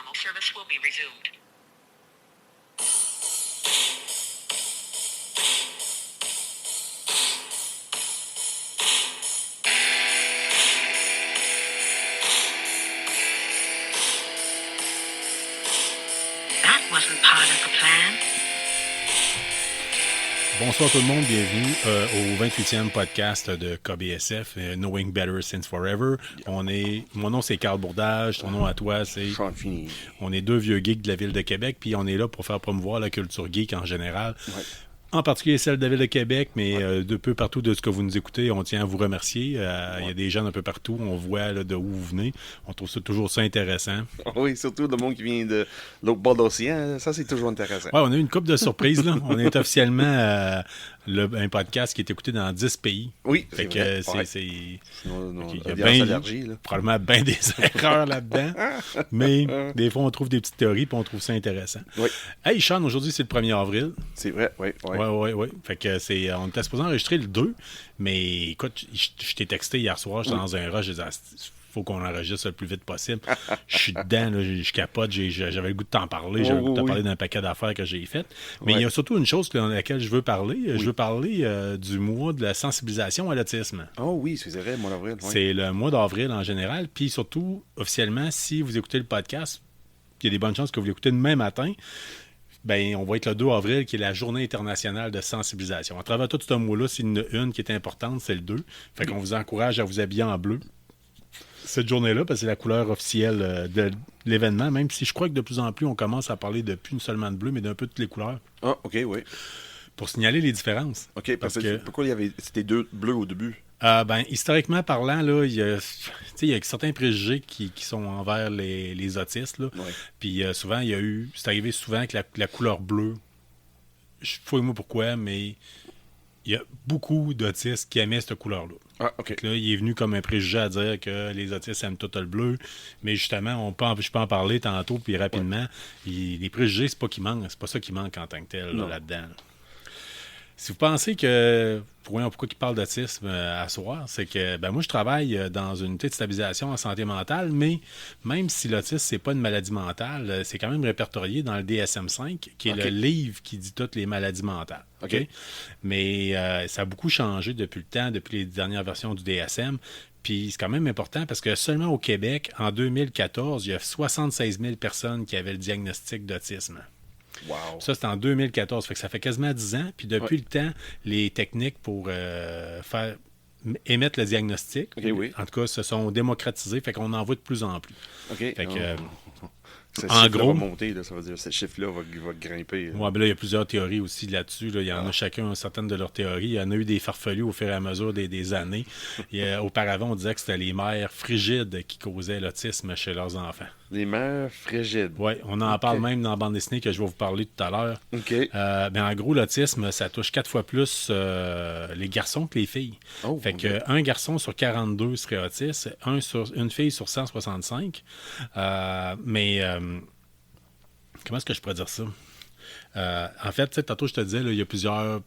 Normal service will be resumed. That wasn't part of the plan. Bonsoir tout le monde, bienvenue au 28e podcast de KBSF, Knowing Better Since Forever. Mon nom c'est Carl Bourdage, ton nom à toi c'est... Sean Feeney. On est deux vieux geeks de la ville de Québec, puis on est là pour faire promouvoir la culture geek en général. Ouais. En particulier celle de la ville de Québec, mais de peu partout de ce que vous nous écoutez, on tient à vous remercier. Il y a des gens un peu partout, on voit là, de où vous venez. On trouve ça toujours ça intéressant. Oui, surtout le monde qui vient de l'autre bord de l'océan, ça c'est toujours intéressant. Ouais, on a eu une couple de surprises. Là. On est officiellement un podcast qui est écouté dans 10 pays. Oui, fait que vrai. il Il y a allergie, là. probablement bien des erreurs là-dedans. Mais des fois, on trouve des petites théories et on trouve ça intéressant. Oui. Hey, Sean, aujourd'hui, c'est le 1er avril. C'est vrai, oui. Oui. Fait que on était supposé enregistrer le 2, mais écoute, je t'ai texté hier soir, j'étais dans un rush, je disais, faut qu'on enregistre ça le plus vite possible. Je suis dedans, là, je capote, j'avais le goût de t'en parler, j'avais le goût de te parler d'un paquet d'affaires que j'ai faites. Mais il y a surtout une chose dans laquelle je veux parler. Je veux parler du mois de la sensibilisation à l'autisme. Oh oui, c'est vrai, le mois d'avril. Oui. C'est le mois d'avril en général. Puis surtout, officiellement, si vous écoutez le podcast, il y a des bonnes chances que vous l'écoutez demain matin. Ben, on va être le 2 avril, qui est la Journée internationale de sensibilisation. À travers tout ce mois-là, c'est une qui est importante, c'est le 2. Fait qu'on vous encourage à vous habiller en bleu cette journée-là, parce que c'est la couleur officielle de l'événement, même si je crois que de plus en plus, on commence à parler de plus seulement de bleu, mais d'un peu de toutes les couleurs. Ah, OK, oui. Pour signaler les différences. OK, parce que pourquoi c'était deux bleus au début? Historiquement parlant, là, il y a certains préjugés qui sont envers les autistes. Là. Ouais. Puis souvent, c'est arrivé souvent que la couleur bleue, fouille-moi pourquoi, mais il y a beaucoup d'autistes qui aimaient cette couleur-là. Ah, OK. Là, il est venu comme un préjugé à dire que les autistes aiment tout le bleu, mais justement, je peux en parler tantôt, puis rapidement. Les préjugés, c'est pas qu'ils manquent, c'est pas ça qui manque en tant que tel là-dedans. Là. Si vous pensez que, voyons pourquoi il parle d'autisme à soir, c'est que moi je travaille dans une unité de stabilisation en santé mentale, mais même si l'autisme c'est pas une maladie mentale, c'est quand même répertorié dans le DSM-5, qui est le livre qui dit toutes les maladies mentales. OK. Mais ça a beaucoup changé depuis le temps, depuis les dernières versions du DSM. Puis c'est quand même important parce que seulement au Québec, en 2014, il y a 76 000 personnes qui avaient le diagnostic d'autisme. Wow. Ça, c'est en 2014. Fait que ça fait quasiment 10 ans. Puis depuis le temps, les techniques pour émettre le diagnostic, en tout cas, se sont démocratisées. Fait qu'on en voit de plus en plus. OK. Fait que, ce en chiffre-là gros, va monter, là, ça veut dire que ce chiffre-là va grimper. Ouais, ben là, il y a plusieurs théories aussi là-dessus. Là. Il y en a chacun certaines de leurs théories. Il y en a eu des farfelus au fur et à mesure des années. Auparavant, on disait que c'était les mères frigides qui causaient l'autisme chez leurs enfants. Les mères frigides. Oui, on en parle même dans la bande dessinée que je vais vous parler tout à l'heure. OK. En gros, l'autisme, ça touche 4 fois plus les garçons que les filles. Oh, fait que un garçon sur 42 serait autiste, une fille sur 165. Comment est-ce que je pourrais dire ça? En fait, tantôt, je te disais, là, il y a plusieurs...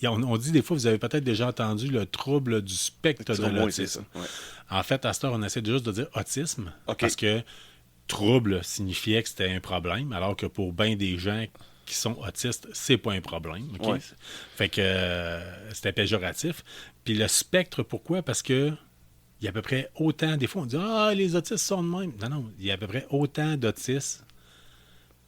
On dit des fois, vous avez peut-être déjà entendu le trouble du spectre de l'autisme. Ouais. En fait, à cette heure, on essaie juste de dire autisme, OK. parce que trouble signifiait que c'était un problème, alors que pour bien des gens qui sont autistes, c'est pas un problème. Okay? Ouais. Fait que c'était péjoratif. Puis le spectre, pourquoi? Parce que il y a à peu près autant... Des fois, on dit « Ah, les autistes sont de même. » Non, il y a à peu près autant d'autistes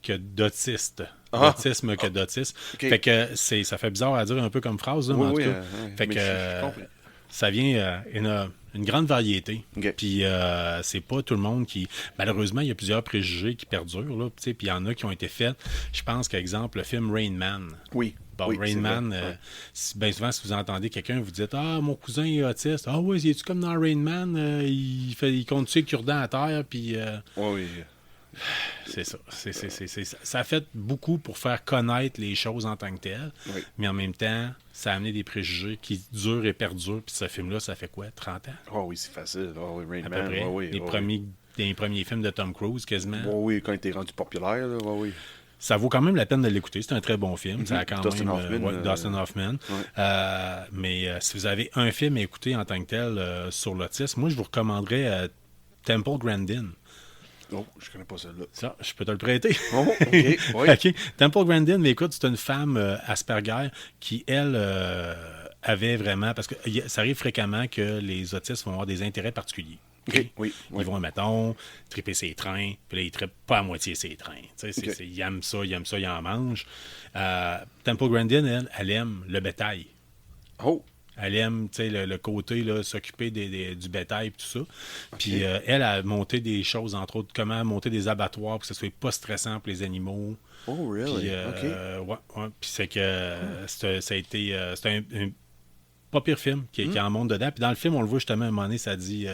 que d'autistes. D'autisme que d'autistes. Okay. Fait que ça fait bizarre à dire un peu comme phrase, là, mais en tout cas. Fait que je comprends. ça vient une grande variété. Okay. Puis c'est pas tout le monde qui... Malheureusement, il y a plusieurs préjugés qui perdurent, là, puis il y en a qui ont été faits. Je pense qu'exemple, le film Rain Man. Oui. Bon, oui, Rain Man, bien souvent, si vous entendez quelqu'un, vous dites « Ah, mon cousin est autiste. Ah oui, es-tu comme dans Rain Man? Il compte ses cure-dents à terre, puis... Oui. C'est ça. Ça a fait beaucoup pour faire connaître les choses en tant que telles, mais en même temps, ça a amené des préjugés qui durent et perdurent. Puis ce film-là, ça fait quoi, 30 ans? Oh oui, c'est facile. Oh, oui, Rain à Man. peu près. Les premiers films de Tom Cruise, quasiment. Oh oui, quand il était rendu populaire. Là, oui. Ça vaut quand même la peine de l'écouter. C'est un très bon film. Mm-hmm. Ça a quand Dustin même Hoffman. Dustin Hoffman. Mais si vous avez un film à écouter en tant que tel sur l'autisme, moi, je vous recommanderais Temple Grandin. Oh, je connais pas celle-là. Ça, je peux te le prêter. Oh, OK, oui. OK. Temple Grandin, mais écoute, c'est une femme Asperger qui, elle, avait vraiment... Parce que ça arrive fréquemment que les autistes vont avoir des intérêts particuliers. OK, oui. Ils vont, mettons, triper ses trains, puis là, ils trippent pas à moitié ses trains. OK. Ils aiment ça, ils en mangent. Temple Grandin, elle aime le bétail. Oh, Elle aime le côté, là, s'occuper du bétail et tout ça. Puis elle a monté des choses, entre autres, comment monter des abattoirs pour que ce soit pas stressant pour les animaux. oh, really? Puis, OK. ouais. Puis c'est que ça a été... c'est un pas pire film qui en monte dedans. Puis dans le film, on le voit justement à un moment donné, ça dit...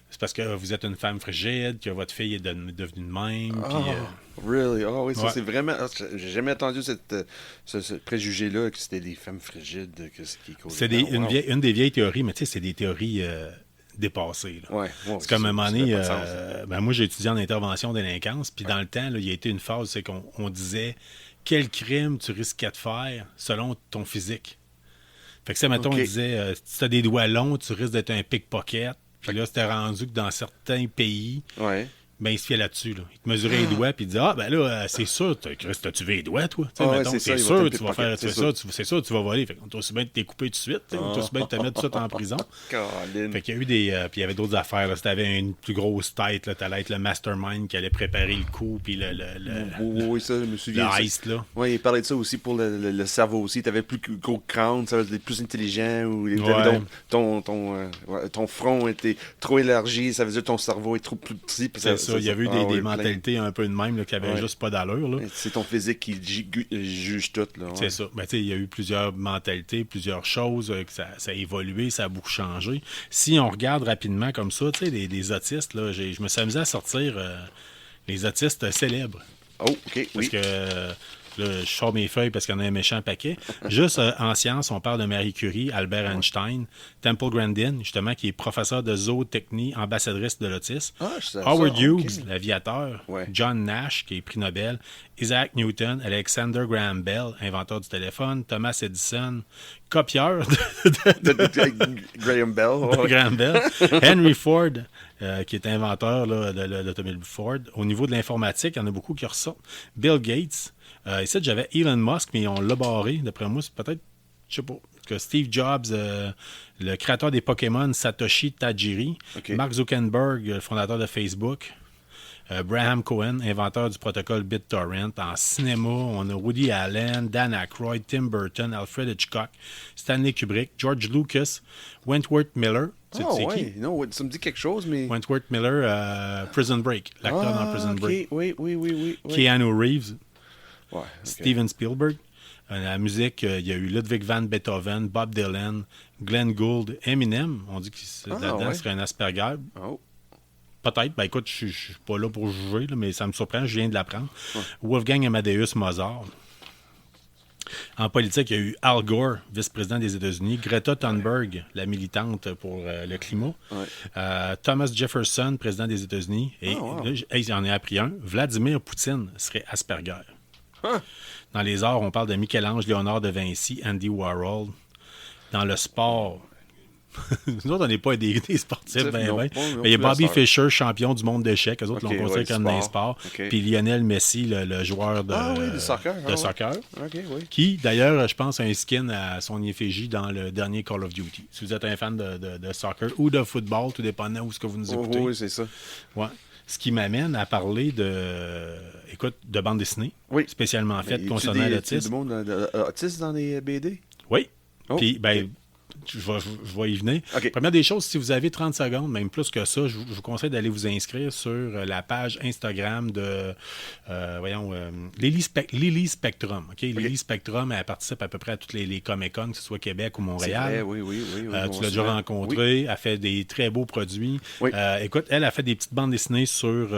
c'est parce que vous êtes une femme frigide, que votre fille est devenue de même. Puis, really? Oh, oui, ça, ouais. c'est vraiment... J'ai jamais entendu ce préjugé-là que c'était des femmes frigides qui causaient. c'est une des vieilles théories, mais tu sais, c'est des théories dépassées. Là. Ouais, c'est comme à un moment donné, ça fait pas de sens. moi j'ai étudié en intervention délinquance, puis dans le temps, là, il y a été une phase, c'est qu'on disait quel crime tu risquais de faire selon ton physique. Fait que ça, mettons, OK. on disait si tu as des doigts longs, tu risques d'être un pickpocket. Puis là, c'était rendu que dans certains pays, Ouais. ben, il se fiait là-dessus. Là. Il te mesurait les doigts, puis il disait ben là, c'est sûr, Chris, t'as-tu vu les doigts, toi? Ouais, Mettons, c'est ça, c'est il va sûr, te tu vas faire pickpocket, c'est sûr, tu vas voler. Fait qu'on t'a aussi bien de t'écouper tout de suite, on t'a aussi bien de te mettre tout de suite en prison. Colin. Fait qu'il y a eu des. Puis il y avait d'autres affaires. Là. Si t'avais une plus grosse tête, là, t'allais être le mastermind qui allait préparer le coup, puis Oui, ça, je me souviens. le heist, là. Oui, il parlait de ça aussi pour le cerveau aussi. Tu avais plus gros crâne, ça veut dire plus intelligent. Ou Ouais. ton front était trop élargi, ça veut dire que ton cerveau est trop plus petit. puis C'est ça. Il y avait eu ah, des oui, mentalités un peu de même là, qui avaient juste pas d'allure. Là. c'est ton physique qui juge tout. Là, ouais. C'est ça. Ben, il y a eu plusieurs mentalités, plusieurs choses, que ça a évolué, ça a beaucoup changé. Si on regarde rapidement comme ça, des autistes, là, je me suis amusé à sortir les autistes célèbres. Oh, OK, Parce oui. que là, je sors mes feuilles parce qu'il y en a un méchant paquet. Juste en sciences, on parle de Marie Curie, Albert Einstein, Temple Grandin, justement, qui est professeur de zootechnie, ambassadrice de l'autisme. Ah, je savais Howard ça, Hughes, OK. l'aviateur. Ouais. John Nash, qui est prix Nobel. Isaac Newton, Alexander Graham Bell, inventeur du téléphone. Thomas Edison, copieur Graham Bell. de ouais. Graham Bell. Henry Ford, qui est inventeur là, de l'automobile Ford. Au niveau de l'informatique, il y en a beaucoup qui ressortent. Bill Gates. Ici, j'avais Elon Musk, mais on l'a barré. D'après moi, c'est peut-être, je sais pas, que Steve Jobs, le créateur des Pokémon, Satoshi Tajiri. OK. Mark Zuckerberg, le fondateur de Facebook. Graham Cohen, inventeur du protocole BitTorrent. En cinéma, on a Woody Allen, Dan Aykroyd, Tim Burton, Alfred Hitchcock, Stanley Kubrick, George Lucas, Wentworth Miller. Tu Oh, sais ouais. qui? Non, ça me dit quelque chose, mais... Wentworth Miller, Prison Break, l'acteur dans Prison OK. Break. Oui. Keanu Reeves, Ouais, OK. Steven Spielberg. La musique, il y a eu Ludwig van Beethoven, Bob Dylan, Glenn Gould, Eminem. On dit que là-dedans ouais. serait un Asperger. Oh. Peut-être. Ben écoute, je suis pas là pour juger, là, mais ça me surprend, je viens de l'apprendre. Wolfgang Amadeus Mozart. En politique, il y a eu Al Gore, vice-président des États-Unis, Greta Thunberg, la militante pour le climat, Thomas Jefferson, président des États-Unis, et là, j'en ai appris un, Vladimir Poutine serait Asperger. Dans les arts, on parle de Michel-Ange, Léonard de Vinci, Andy Warhol. Dans le sport, nous autres, on n'est pas des sportifs, mais il y a Bobby Fischer, champion du monde d'échecs. Eux autres l'ont considéré comme dans les sports. OK. Puis Lionel Messi, le joueur de soccer. soccer. OK, oui. Qui, d'ailleurs, je pense, a un skin à son effigie dans le dernier Call of Duty. Si vous êtes un fan de soccer ou de football, tout dépendant où ce que vous nous écoutez. Oui, c'est ça. Ouais. Ce qui m'amène à parler de bande dessinée, spécialement faite concernant l'autisme. Il y a du monde autiste dans les BD? Oui. Oh, Puis, ben, OK. je vais y venir. OK. Première des choses, si vous avez 30 secondes, même plus que ça, je vous conseille d'aller vous inscrire sur la page Instagram de Lily Spectrum. Okay? Lily Spectrum, elle participe à peu près à toutes les Comic-Con, que ce soit Québec ou Montréal. C'est vrai, oui. Tu l'as déjà rencontrée. Elle fait des très beaux produits. Oui. Écoute, elle a fait des petites bandes dessinées sur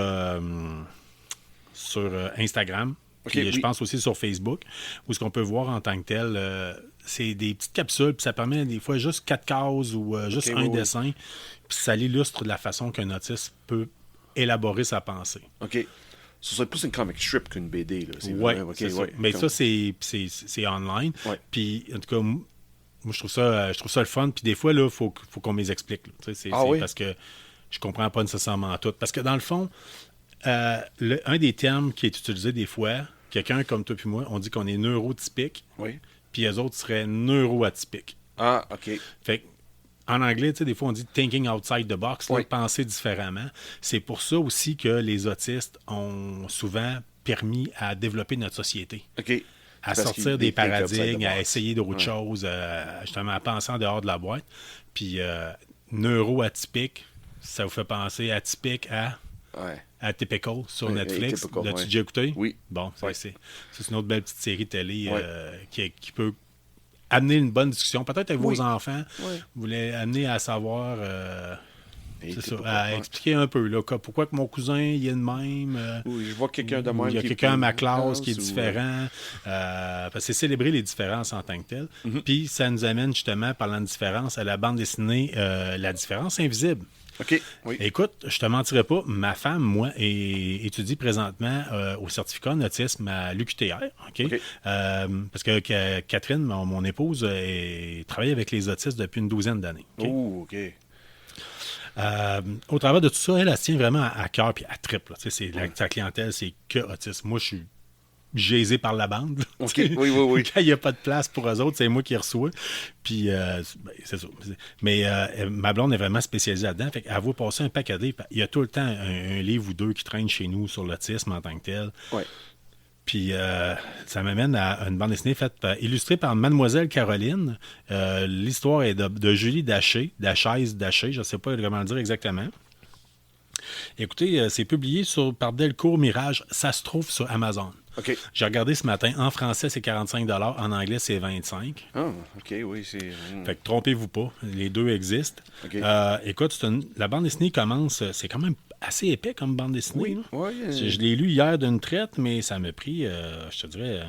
Instagram. Puis je pense aussi sur Facebook, où ce qu'on peut voir en tant que tel, c'est des petites capsules, puis ça permet des fois juste 4 cases ou juste un dessin, puis ça l'illustre de la façon qu'un autiste peut élaborer sa pensée. OK. Ce serait plus une comic strip qu'une BD. Là. Oui, mais ça, c'est online. Ouais. Puis, en tout cas, moi, je trouve ça le fun. Puis des fois, il faut qu'on m'explique. C'est parce que je comprends pas nécessairement tout. Parce que dans le fond, un des termes qui est utilisé des fois, quelqu'un comme toi puis moi, on dit qu'on est neurotypique, Oui. puis les autres seraient neuroatypiques. Ah, OK. Fait que, en anglais, tu sais, des fois, on dit thinking outside the box, là, Oui. penser différemment. C'est pour ça aussi que les autistes ont souvent permis à développer notre société. OK. À Parce sortir qu'il des think outside the paradigmes, à box. essayer d'autres choses, justement, à penser en dehors de la boîte. Puis, neuroatypique, ça vous fait penser atypique à Ouais. Atypical sur Oui, Netflix. Atypical, L'as-tu ouais. déjà écouté? Oui. Bon, Ouais. c'est une autre belle petite série télé Ouais. qui peut amener une bonne discussion. Peut-être avec Oui. vos enfants, Ouais. vous voulez amener à savoir, c'est ça, à Ouais. expliquer un peu là, pourquoi que mon cousin il est de même. Oui, je vois quelqu'un de ou même. il y a qui est quelqu'un à plus ma classe qui est intense, ou, différent. Parce que c'est célébrer les différences en tant que tel. Puis ça nous amène justement, parlant de différence, à la bande dessinée La différence invisible. OK. Oui. Écoute, je te mentirais pas, ma femme, moi, étudie présentement au certificat en autisme à l'UQTR. OK? OK. Parce que Catherine, mon épouse, travaille avec les autistes depuis une douzaine d'années. OK? Oh, OK. Au travers de tout ça, elle se tient vraiment à cœur puis à trip. Là. Tu sais, sa clientèle, c'est que autisme. Moi, je suis gésé par la bande. OK. Oui. Quand il n'y a pas de place pour eux autres, c'est moi qui reçois. Puis, c'est ça. Mais ma blonde est vraiment spécialisée là-dedans. Fait qu'elle va passer un paquet de livres. Il y a tout le temps un livre ou deux qui traînent chez nous sur l'autisme en tant que tel. Ouais. Puis, ça m'amène à une bande dessinée faite, illustrée par Mademoiselle Caroline. L'histoire est de Julie Daché, Daché, je ne sais pas comment le dire exactement. Écoutez, c'est publié par Delcourt Mirage. Ça se trouve sur Amazon. OK. J'ai regardé ce matin. En français, c'est 45 $. En anglais, c'est 25 $. Ah, OK, oui, c'est... Fait que trompez-vous pas. Les deux existent. OK. Écoute, la bande dessinée commence... C'est quand même assez épais comme bande dessinée. Oui, là. oui. Je l'ai lu hier d'une traite, mais ça m'a pris, je te dirais...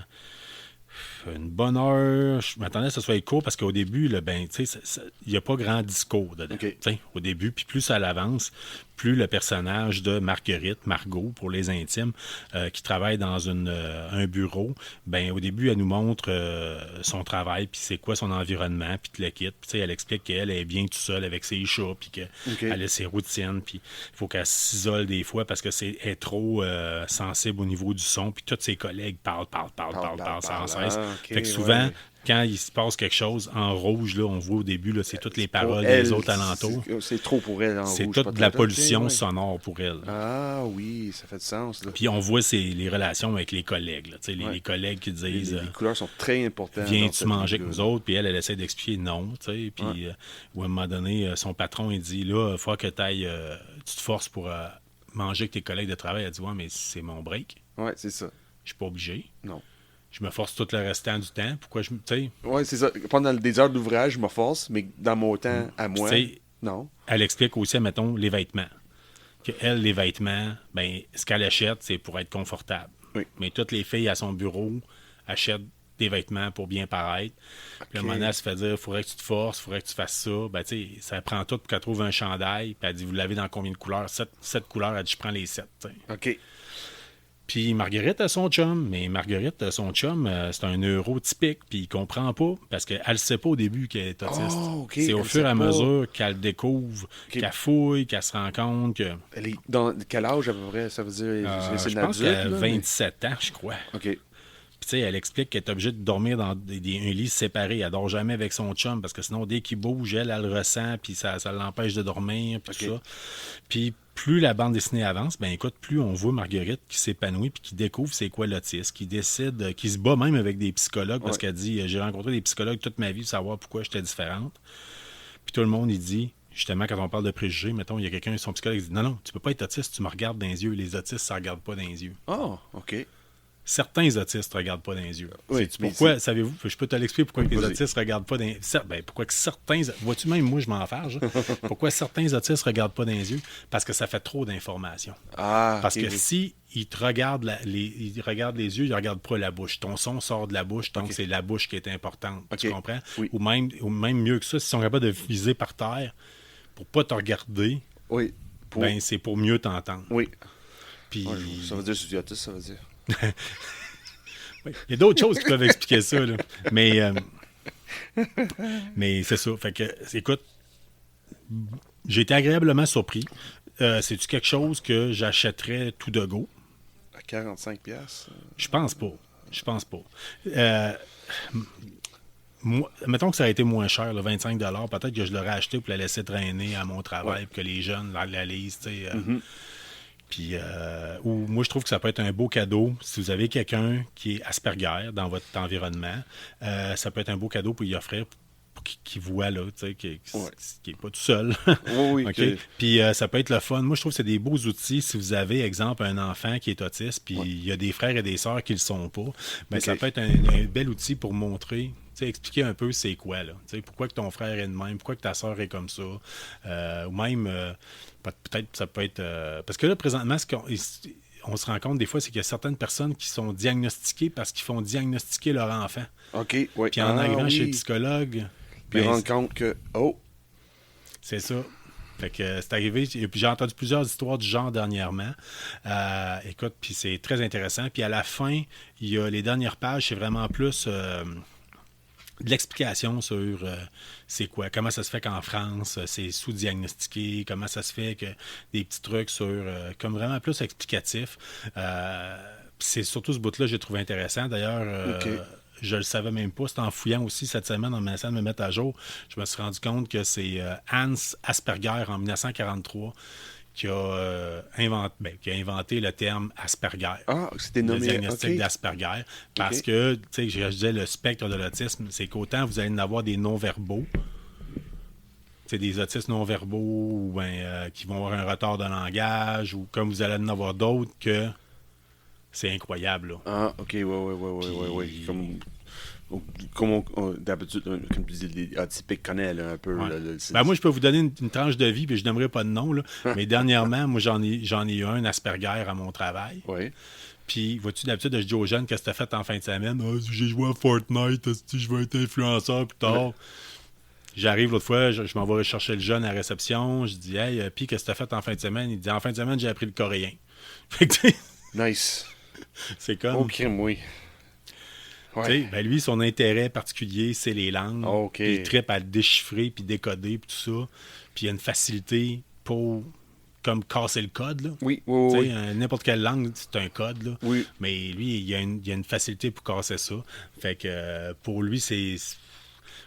une bonne heure. Je m'attendais à ce que ce soit court parce qu'au début, là, ben, il n'y a pas grand discours dedans. OK. Au début, puis plus ça avance, plus le personnage de Margot, pour les intimes, qui travaille dans un bureau, ben, au début, elle nous montre son travail, puis c'est quoi son environnement, puis le quitte. Puis elle explique qu'elle est bien tout seule avec ses chats, puis qu'elle a ses routines, puis il faut qu'elle s'isole des fois parce que elle est trop sensible au niveau du son, puis tous ses collègues parlent sans cesse. OK, Fait que souvent, ouais. quand il se passe quelque chose en rouge, là, on voit au début, là, c'est toutes les paroles Pour elle, des autres alentours. C'est trop pour elle en C'est rouge, toute de la peut-être. pollution OK, ouais. sonore pour elle. Ah oui, ça fait du sens. Là. Puis on voit les relations avec les collègues. Là, les, Ouais. les collègues qui disent Les couleurs sont très importantes. dans viens-tu cette manger avec livre-là. nous autres? Puis elle essaie d'expliquer non. Puis ou à un moment donné, son patron, il dit là, il faut que tu te forces pour manger avec tes collègues de travail. Elle dit ouais, mais c'est mon break. Ouais, c'est ça. Je suis pas obligé. Non. Je me force tout le restant du temps. Pourquoi je me. Tu sais, Ouais, c'est ça. Pendant des heures d'ouvrage, je me force, mais dans mon temps à moi, tu sais, non. elle explique aussi, mettons, les vêtements. Que elle, les vêtements, ben, ce qu'elle achète, c'est pour être confortable. Oui. Mais toutes les filles à son bureau achètent des vêtements pour bien paraître. Puis le moment donné, elle se fait dire, il faudrait que tu te forces, il faudrait que tu fasses ça. Ben, tu sais, ça prend tout pour qu'elle trouve un chandail. Puis elle dit, vous l'avez dans combien de couleurs? 7 couleurs. Elle dit, je prends les 7. T'sais. OK. Puis Marguerite a son chum, mais Marguerite, son chum, c'est un neurotypique, puis il comprend pas, parce qu'elle ne sait pas au début qu'elle est autiste. Oh, OK, c'est au elle fur et sait à pas. mesure qu'elle découvre, qu'elle fouille, qu'elle se rend compte que... Elle est dans quel âge à peu près? Ça veut dire c'est je une pense adulte? qu'elle a là, 27 ans, je crois. mais- OK. Puis tu sais, elle explique qu'elle est obligée de dormir dans un lit séparé. Elle dort jamais avec son chum, parce que sinon, dès qu'il bouge, elle le ressent, puis ça l'empêche de dormir, puis tout OK. ça. Puis plus la bande dessinée avance, ben écoute, plus on voit Marguerite qui s'épanouit puis qui découvre c'est quoi l'autisme, qui décide, qui se bat même avec des psychologues parce Ouais. qu'elle dit j'ai rencontré des psychologues toute ma vie pour savoir pourquoi j'étais différente. Puis tout le monde il dit justement quand on parle de préjugés, mettons il y a quelqu'un son psychologue il dit non tu peux pas être autiste, tu me regardes dans les yeux, les autistes ça regarde pas dans les yeux. Ah, OK. Certains autistes ne regardent pas dans les yeux. Oui, Sais-tu mais pourquoi, savez-vous, je peux te l'expliquer pourquoi les Vas-y. autistes ne regardent pas dans les yeux. Ben, pourquoi que certains. Vois-tu, même moi, je m'en fâche. Pourquoi certains autistes ne regardent pas dans les yeux? Parce que ça fait trop d'informations. Ah, Parce OK, que oui. si ils te regardent ils regardent les yeux, ils ne regardent pas la bouche. Ton son sort de la bouche, donc OK. c'est la bouche qui est importante. Tu OK. comprends? Oui. Ou même mieux que ça, s'ils sont capables de viser par terre pour ne pas te regarder, Oui. ben, c'est pour mieux t'entendre. Oui. Puis, Ouais, ça veut dire que c'est autiste, ça veut dire. oui. Il y a d'autres choses qui peuvent expliquer ça. Là. Mais c'est ça. Fait que, écoute, j'ai été agréablement surpris. c'est-tu quelque chose que j'achèterais tout de go? À 45$. Je pense pas. Je pense pas. Mettons que ça a été moins cher, là, 25$, peut-être que je l'aurais acheté pour la laisser traîner à mon travail, pour que les jeunes la lisent, tu sais. Puis, ou moi, je trouve que ça peut être un beau cadeau. Si vous avez quelqu'un qui est Asperger dans votre environnement, ça peut être un beau cadeau pour y offrir, pour qu'il voit, là, tu sais, qui n'est pas tout seul. Oui, OK? Puis, ça peut être le fun. Moi, je trouve que c'est des beaux outils. Si vous avez, exemple, un enfant qui est autiste, puis il y a des frères et des sœurs qui ne le sont pas, bien, ça peut être un bel outil pour montrer. T'sais, expliquer un peu c'est quoi, là. T'sais, pourquoi que ton frère est de même, pourquoi que ta soeur est comme ça. Ou même, peut-être ça peut être... parce que là, présentement, on se rend compte des fois, c'est qu'il y a certaines personnes qui sont diagnostiquées parce qu'ils font diagnostiquer leur enfant. OK, oui. Puis en arrivant chez le psychologue... Puis ben, rendre compte que, c'est ça. Fait que c'est arrivé, et puis j'ai entendu plusieurs histoires du genre dernièrement. Écoute, puis c'est très intéressant. Puis à la fin, il y a les dernières pages, c'est vraiment plus... de l'explication sur c'est quoi, comment ça se fait qu'en France, c'est sous-diagnostiqué, comment ça se fait que des petits trucs sur, comme vraiment plus explicatif. C'est surtout ce bout-là que j'ai trouvé intéressant. D'ailleurs, je le savais même pas. C'est en fouillant aussi cette semaine, en essayant de me mettre à jour, je me suis rendu compte que c'est Hans Asperger en 1943 qui a inventé le terme Asperger. Ah, c'était nommé... Le diagnostic d'Asperger. Parce que, tu sais, je disais, le spectre de l'autisme, c'est qu'autant vous allez en avoir des non-verbaux, c'est des autistes non-verbaux ou qui vont avoir un retard de langage, ou comme vous allez en avoir d'autres que c'est incroyable. Là. Ah, OK, oui. Comme d'habitude, comme tu dis, les atypiques connaissent un peu. Ouais. Là, moi, je peux vous donner une tranche de vie, puis je n'aimerais pas de nom, là, mais dernièrement, moi, j'en ai eu un Asperger à mon travail. Oui. Puis, vois-tu, d'habitude, je dis aux jeunes, qu'est-ce que tu as fait en fin de semaine? Ah, j'ai joué à Fortnite, je vais être influenceur plus tard. Ouais. J'arrive l'autre fois, je m'en vais chercher le jeune à la réception, je dis, hey, puis qu'est-ce que tu as fait en fin de semaine? Il dit, en fin de semaine, j'ai appris le coréen. Fait que, nice. C'est comme... OK, oui. Ouais. Ben lui, son intérêt particulier, c'est les langues. Okay. Il trippe à le déchiffrer, puis décoder, puis tout ça. Puis il y a une facilité pour comme casser le code. Là. Oui. N'importe quelle langue, c'est un code. Là. Oui. Mais lui, il y a une facilité pour casser ça. Fait que pour lui, c'est...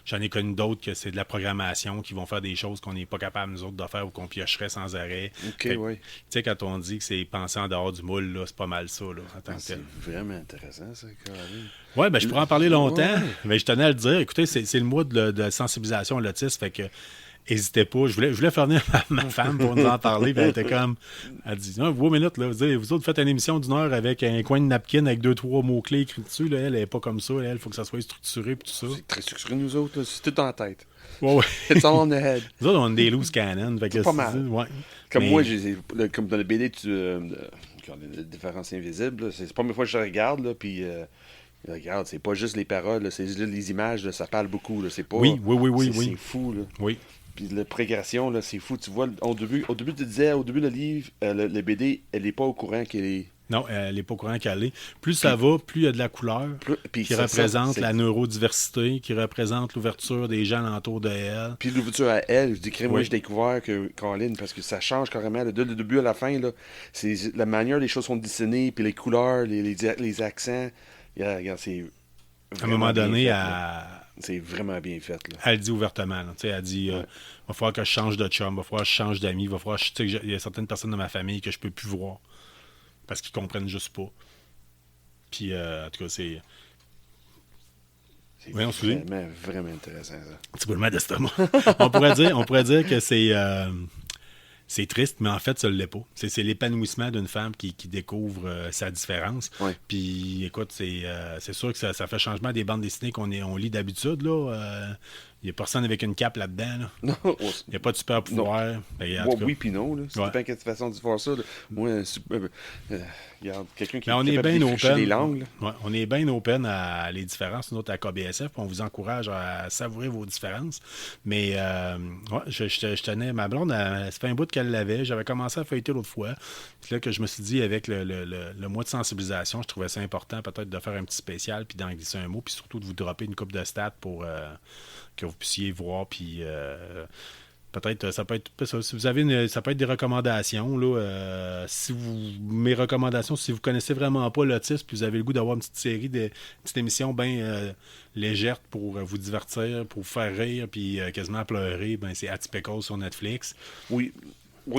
J'en ai connu d'autres que c'est de la programmation qui vont faire des choses qu'on n'est pas capable, nous autres, de faire ou qu'on piocherait sans arrêt. OK, oui. Tu sais, quand on dit que c'est penser en dehors du moule, là, c'est pas mal ça. Là, c'est vraiment intéressant, ça, Caroline. Oui, ben je pourrais en parler longtemps, mais je tenais à le dire. Écoutez, c'est le mois de sensibilisation à l'autisme, fait que n'hésitez pas. Je voulais faire venir ma femme pour nous en parler, puis elle était comme... Elle dit, 2 minutes, là, vous autres faites une émission d'1 heure avec un coin de napkin avec 2-3 mots-clés écrits dessus. Là, elle n'est pas comme ça. Il faut que ça soit structuré et tout ça. C'est très structuré, nous autres. Là. C'est tout dans la tête. Ouais. It's all on the head. Nous autres, on a des loose cannon. C'est pas mal. Ouais. Comme moi, comme dans le BD, les différences invisibles, c'est la première fois que je regarde, là, puis... regarde, c'est pas juste les paroles, là, c'est les images, là, ça parle beaucoup. Là, c'est pas, oui. C'est fou. Là. Oui. Puis la progression, là, c'est fou. Tu vois, au début, tu disais, au début, le livre, le BD, elle n'est pas au courant qu'elle est... Non, elle n'est pas au courant qu'elle est. Plus ça va, plus il y a de la couleur qui représente la neurodiversité, qui représente l'ouverture des gens alentour de elle. Puis l'ouverture à elle, je dis, moi, j'ai découvert que Caroline, parce que ça change carrément. Là, de le début à la fin, là, c'est la manière les choses sont dessinées, puis les couleurs, les accents. Regarde, c'est à un moment donné, c'est vraiment bien fait. Là. Elle dit ouvertement. Là, elle dit va falloir que je change de chum, va falloir que je change d'amis, va falloir que il y a certaines personnes de ma famille que je peux plus voir parce qu'ils comprennent juste pas. Puis, en tout cas, c'est vraiment intéressant, ça. Petit boulot d'estomac. on pourrait dire que c'est triste, mais en fait, ça ne l'est pas. C'est l'épanouissement d'une femme qui découvre sa différence. Oui. Puis, écoute, c'est sûr que ça fait changement des bandes dessinées on lit d'habitude. Il n'y a personne avec une cape là-dedans. Là. Non. Il n'y a pas de super pouvoir. Oui, puis non. C'est pas quelle façon de faire ça. Là. Moi, regarde, quelqu'un qui on est est bien open. les langues. Ouais, on est bien open à les différences. Nous autres, à KBSF, on vous encourage à savourer vos différences. Mais je tenais... Ma blonde, ça fait un bout qu'elle l'avait. J'avais commencé à feuilleter l'autre fois. Puis là, que je me suis dit, avec le mois de sensibilisation, je trouvais ça important peut-être de faire un petit spécial, puis d'en glisser un mot, puis surtout de vous dropper une coupe de stats pour... que vous puissiez voir, puis Peut-être, ça peut être ça. Si vous avez ça peut être des recommandations. Là, mes recommandations, si vous connaissez vraiment pas l'autisme, puis vous avez le goût d'avoir une petite série, une petite émission bien légère pour vous divertir, pour vous faire rire, puis quasiment pleurer, ben c'est Atypical sur Netflix. Oui,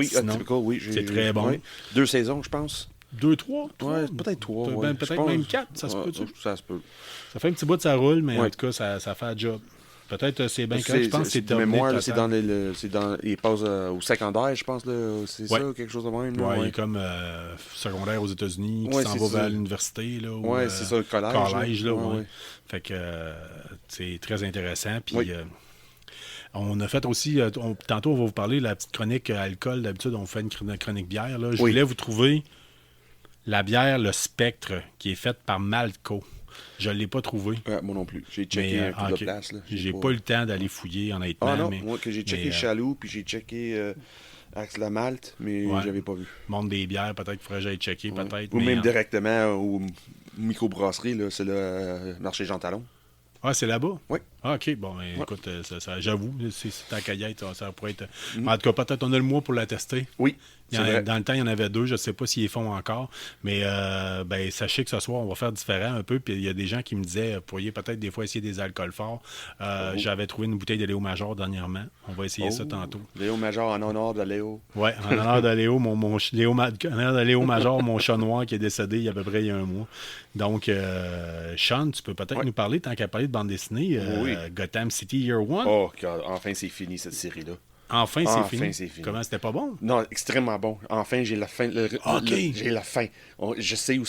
Sinon, Atypical, oui. c'est très bon. Oui. 2 saisons, je pense. 2, 3? Ouais, peut-être 3. Peut-être même 4, ça se peut. Ça se peut. Ça fait un petit bout de ça roule, mais en Ouais. tout cas, ça fait un job. Peut-être c'est bien correct. Je pense que c'est de terminé mémoire, là, total. c'est dans il passe au secondaire, je pense, là, c'est Ouais. ça, quelque chose de même. Là, Ouais, il ouais. est comme secondaire aux États-Unis, qui Ouais, s'en c'est va ça. vers l'université. Là, ou, Ouais, c'est ça, le collège. là, Ouais, ouais. ouais. Fait que c'est très intéressant. Puis Oui. on a fait aussi, tantôt on va vous parler de la petite chronique alcool. D'habitude, on fait une chronique bière. Là. Je Oui. voulais vous trouver la bière, le Spectre, qui est faite par Malco. Je ne l'ai pas trouvé. Moi non plus. J'ai checké un peu de place. Là. J'ai pas eu le temps d'aller fouiller, honnêtement. Ah non, mais, moi que j'ai checké mais, Chaloux, puis j'ai checké Axe la Malte, mais Ouais. j'avais pas vu. Monde des bières, peut-être qu'il faudrait que j'aille checker, Ouais. peut-être. Ou mais, même directement au microbrasserie, là, c'est le marché Jean Talon. Ah, c'est là-bas? Oui. Ah, OK. Bon, ben, Ouais. écoute, j'avoue, c'est ta caillette, ça pourrait être... En tout cas, peut-être on a le mois pour la tester. Oui, c'est vrai. Dans le temps, il y en avait 2. Je ne sais pas s'ils les font encore. Mais ben, sachez que ce soir, on va faire différent un peu. Puis il y a des gens qui me disaient, vous pourriez peut-être des fois essayer des alcools forts. J'avais trouvé une bouteille de Léo Major dernièrement. On va essayer ça tantôt. Léo Major en honneur de Léo. Oui, en honneur de Léo, en honneur de Léo Major, mon chat noir qui est décédé il y a à peu près il y a un mois. Donc, Sean, tu peux peut-être nous parler, tant qu'à parler de bande dessinée, Oui. Gotham City Year One. Oh, God, enfin c'est fini cette série-là. Enfin, c'est fini. c'est fini. Comment, c'était pas bon? Non, extrêmement bon. Enfin, j'ai la fin. Ok. J'ai la fin. Je sais où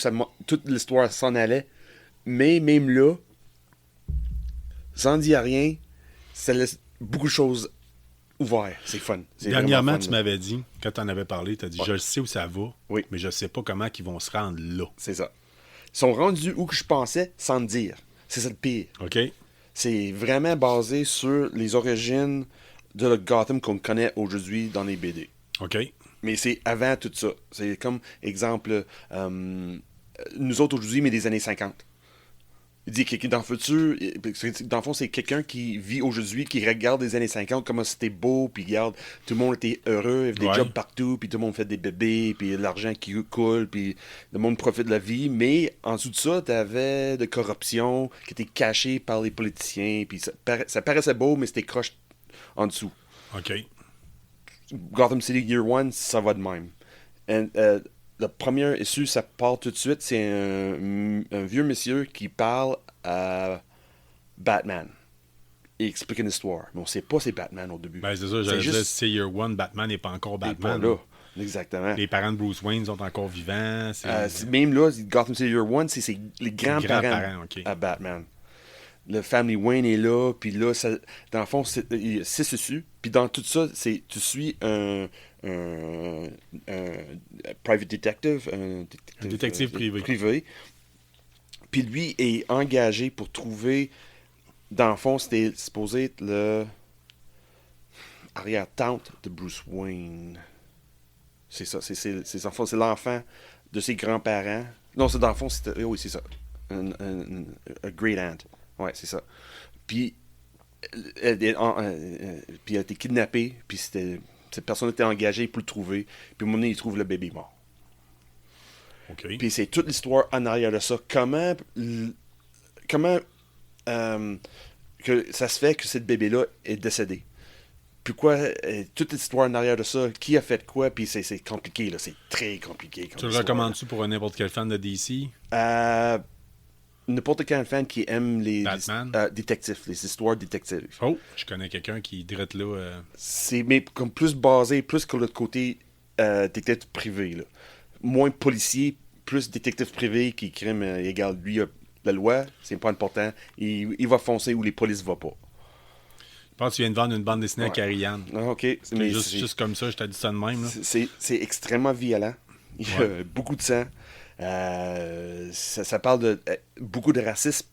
toute l'histoire s'en allait. Mais même là, sans dire rien, ça laisse beaucoup de choses ouvertes. C'est fun. C'est Dernièrement, vraiment tu fun, là. m'avais dit, quand tu en avais parlé, tu as dit, je sais où ça va, Oui. mais je sais pas comment ils vont se rendre là. C'est ça. Ils sont rendus où que je pensais sans le dire. C'est ça le pire. OK? C'est vraiment basé sur les origines de le Gotham qu'on connaît aujourd'hui dans les BD. OK? Mais c'est avant tout ça. C'est comme, exemple, nous autres aujourd'hui, mais des années 50. Il dit que dans le futur, dans le fond, c'est quelqu'un qui vit aujourd'hui, qui regarde les années 50, comment c'était beau, puis regarde, tout le monde était heureux, il y avait des Ouais. jobs partout, puis tout le monde fait des bébés, puis l'argent qui coule, puis le monde profite de la vie. Mais en dessous de ça, t'avais de corruption qui était cachée par les politiciens, puis ça paraissait beau, mais c'était croche en dessous. OK. Gotham City Year One, ça va de même. Le premier issue, ça part tout de suite. C'est un vieux monsieur qui parle à Batman. Il explique une histoire. Mais on sait pas c'est Batman au début. Ben, c'est ça, j'allais juste- dire, c'est Year One, Batman n'est pas encore il est Batman. pas là. Exactement. Les parents de Bruce Wayne sont encore vivants. Même là, Gotham City Year One, c'est les grands-parents grands-parents, ok. à Batman. Le Family Wayne est là, puis là, dans le fond, c'est dessus. Puis dans tout ça, tu suis un private detective, un détective privé. Puis lui est engagé pour trouver, dans le fond, c'était supposé être le arrière-tante de Bruce Wayne. C'est ça, c'est l'enfant de ses grands-parents. Non, c'est dans le fond, oui, c'est ça. Un great aunt. Ouais, c'est ça. Puis, elle a été kidnappée, puis cette personne était engagée pour le trouver. Puis, à un moment donné, il trouve le bébé mort. OK. Puis, c'est toute l'histoire en arrière de ça. Comment que ça se fait que ce bébé-là est décédé? Pourquoi toute l'histoire en arrière de ça, qui a fait quoi, puis c'est compliqué, là, c'est très compliqué. Tu le recommandes-tu pour n'importe quel fan de DC? N'importe quel fan qui aime les Batman? détectives, les histoires détectives. Oh, je connais quelqu'un qui direct là. C'est mais comme plus basé, plus que l'autre côté détective privé. Là. Moins policier, plus détective privé qui crime égal. Lui, la loi, c'est pas important. Il va foncer où les polices ne vont pas. Je pense que tu viens de vendre une bande dessinée à Ouais. Carrie-Anne. Ah, OK. Mais Juste comme ça, je t'ai dit ça de même. Là. c'est extrêmement violent. Il y a beaucoup de sang. Ça parle de beaucoup de racisme.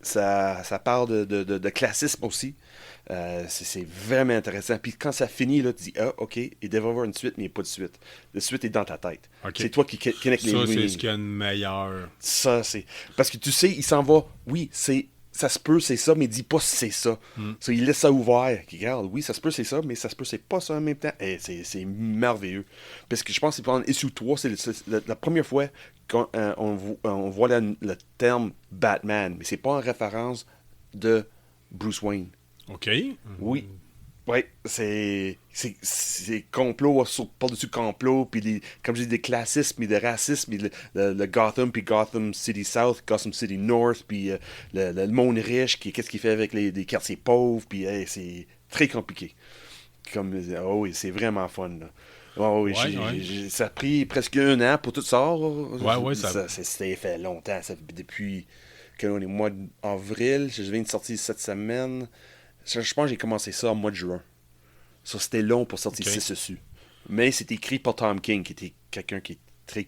Ça parle de classisme aussi. C'est vraiment intéressant. Puis quand ça finit, là, tu dis, ah, OK, il devrait y avoir une suite, mais il n'y a pas de suite. La suite est dans ta tête. OK. C'est toi qui connecte les Ça, lignes. c'est ce qu'il y a de meilleur. Ça, c'est... Parce que tu sais, il s'en va... Oui, c'est ça se peut, c'est ça, mais il dit pas si c'est ça. So, il laisse ça ouvert. Il regarde, oui, ça se peut, c'est ça, mais ça se peut, c'est pas ça en même temps. Et c'est merveilleux. Parce que je pense que c'est pendant issue 3, c'est la première fois qu'on on voit le terme Batman, mais c'est pas en référence de Bruce Wayne. OK. Oui. Oui, c'est complot par-dessus complot, puis comme je dis, des classismes, puis des racismes, puis le Gotham, puis Gotham City South, Gotham City North, puis le monde riche, qu'est-ce qu'il fait avec les quartiers pauvres, puis c'est très compliqué. Oh oui, c'est vraiment fun, là. Oh, oui, ça a pris presque 1 an pour tout ça. Ouais, C'était fait longtemps, depuis que on est mois d'avril, je viens de sortir cette semaine. Je pense que j'ai commencé ça en mois de juin. Ça, c'était long pour sortir 6 dessus. Mais c'est écrit par Tom King, qui était quelqu'un qui est très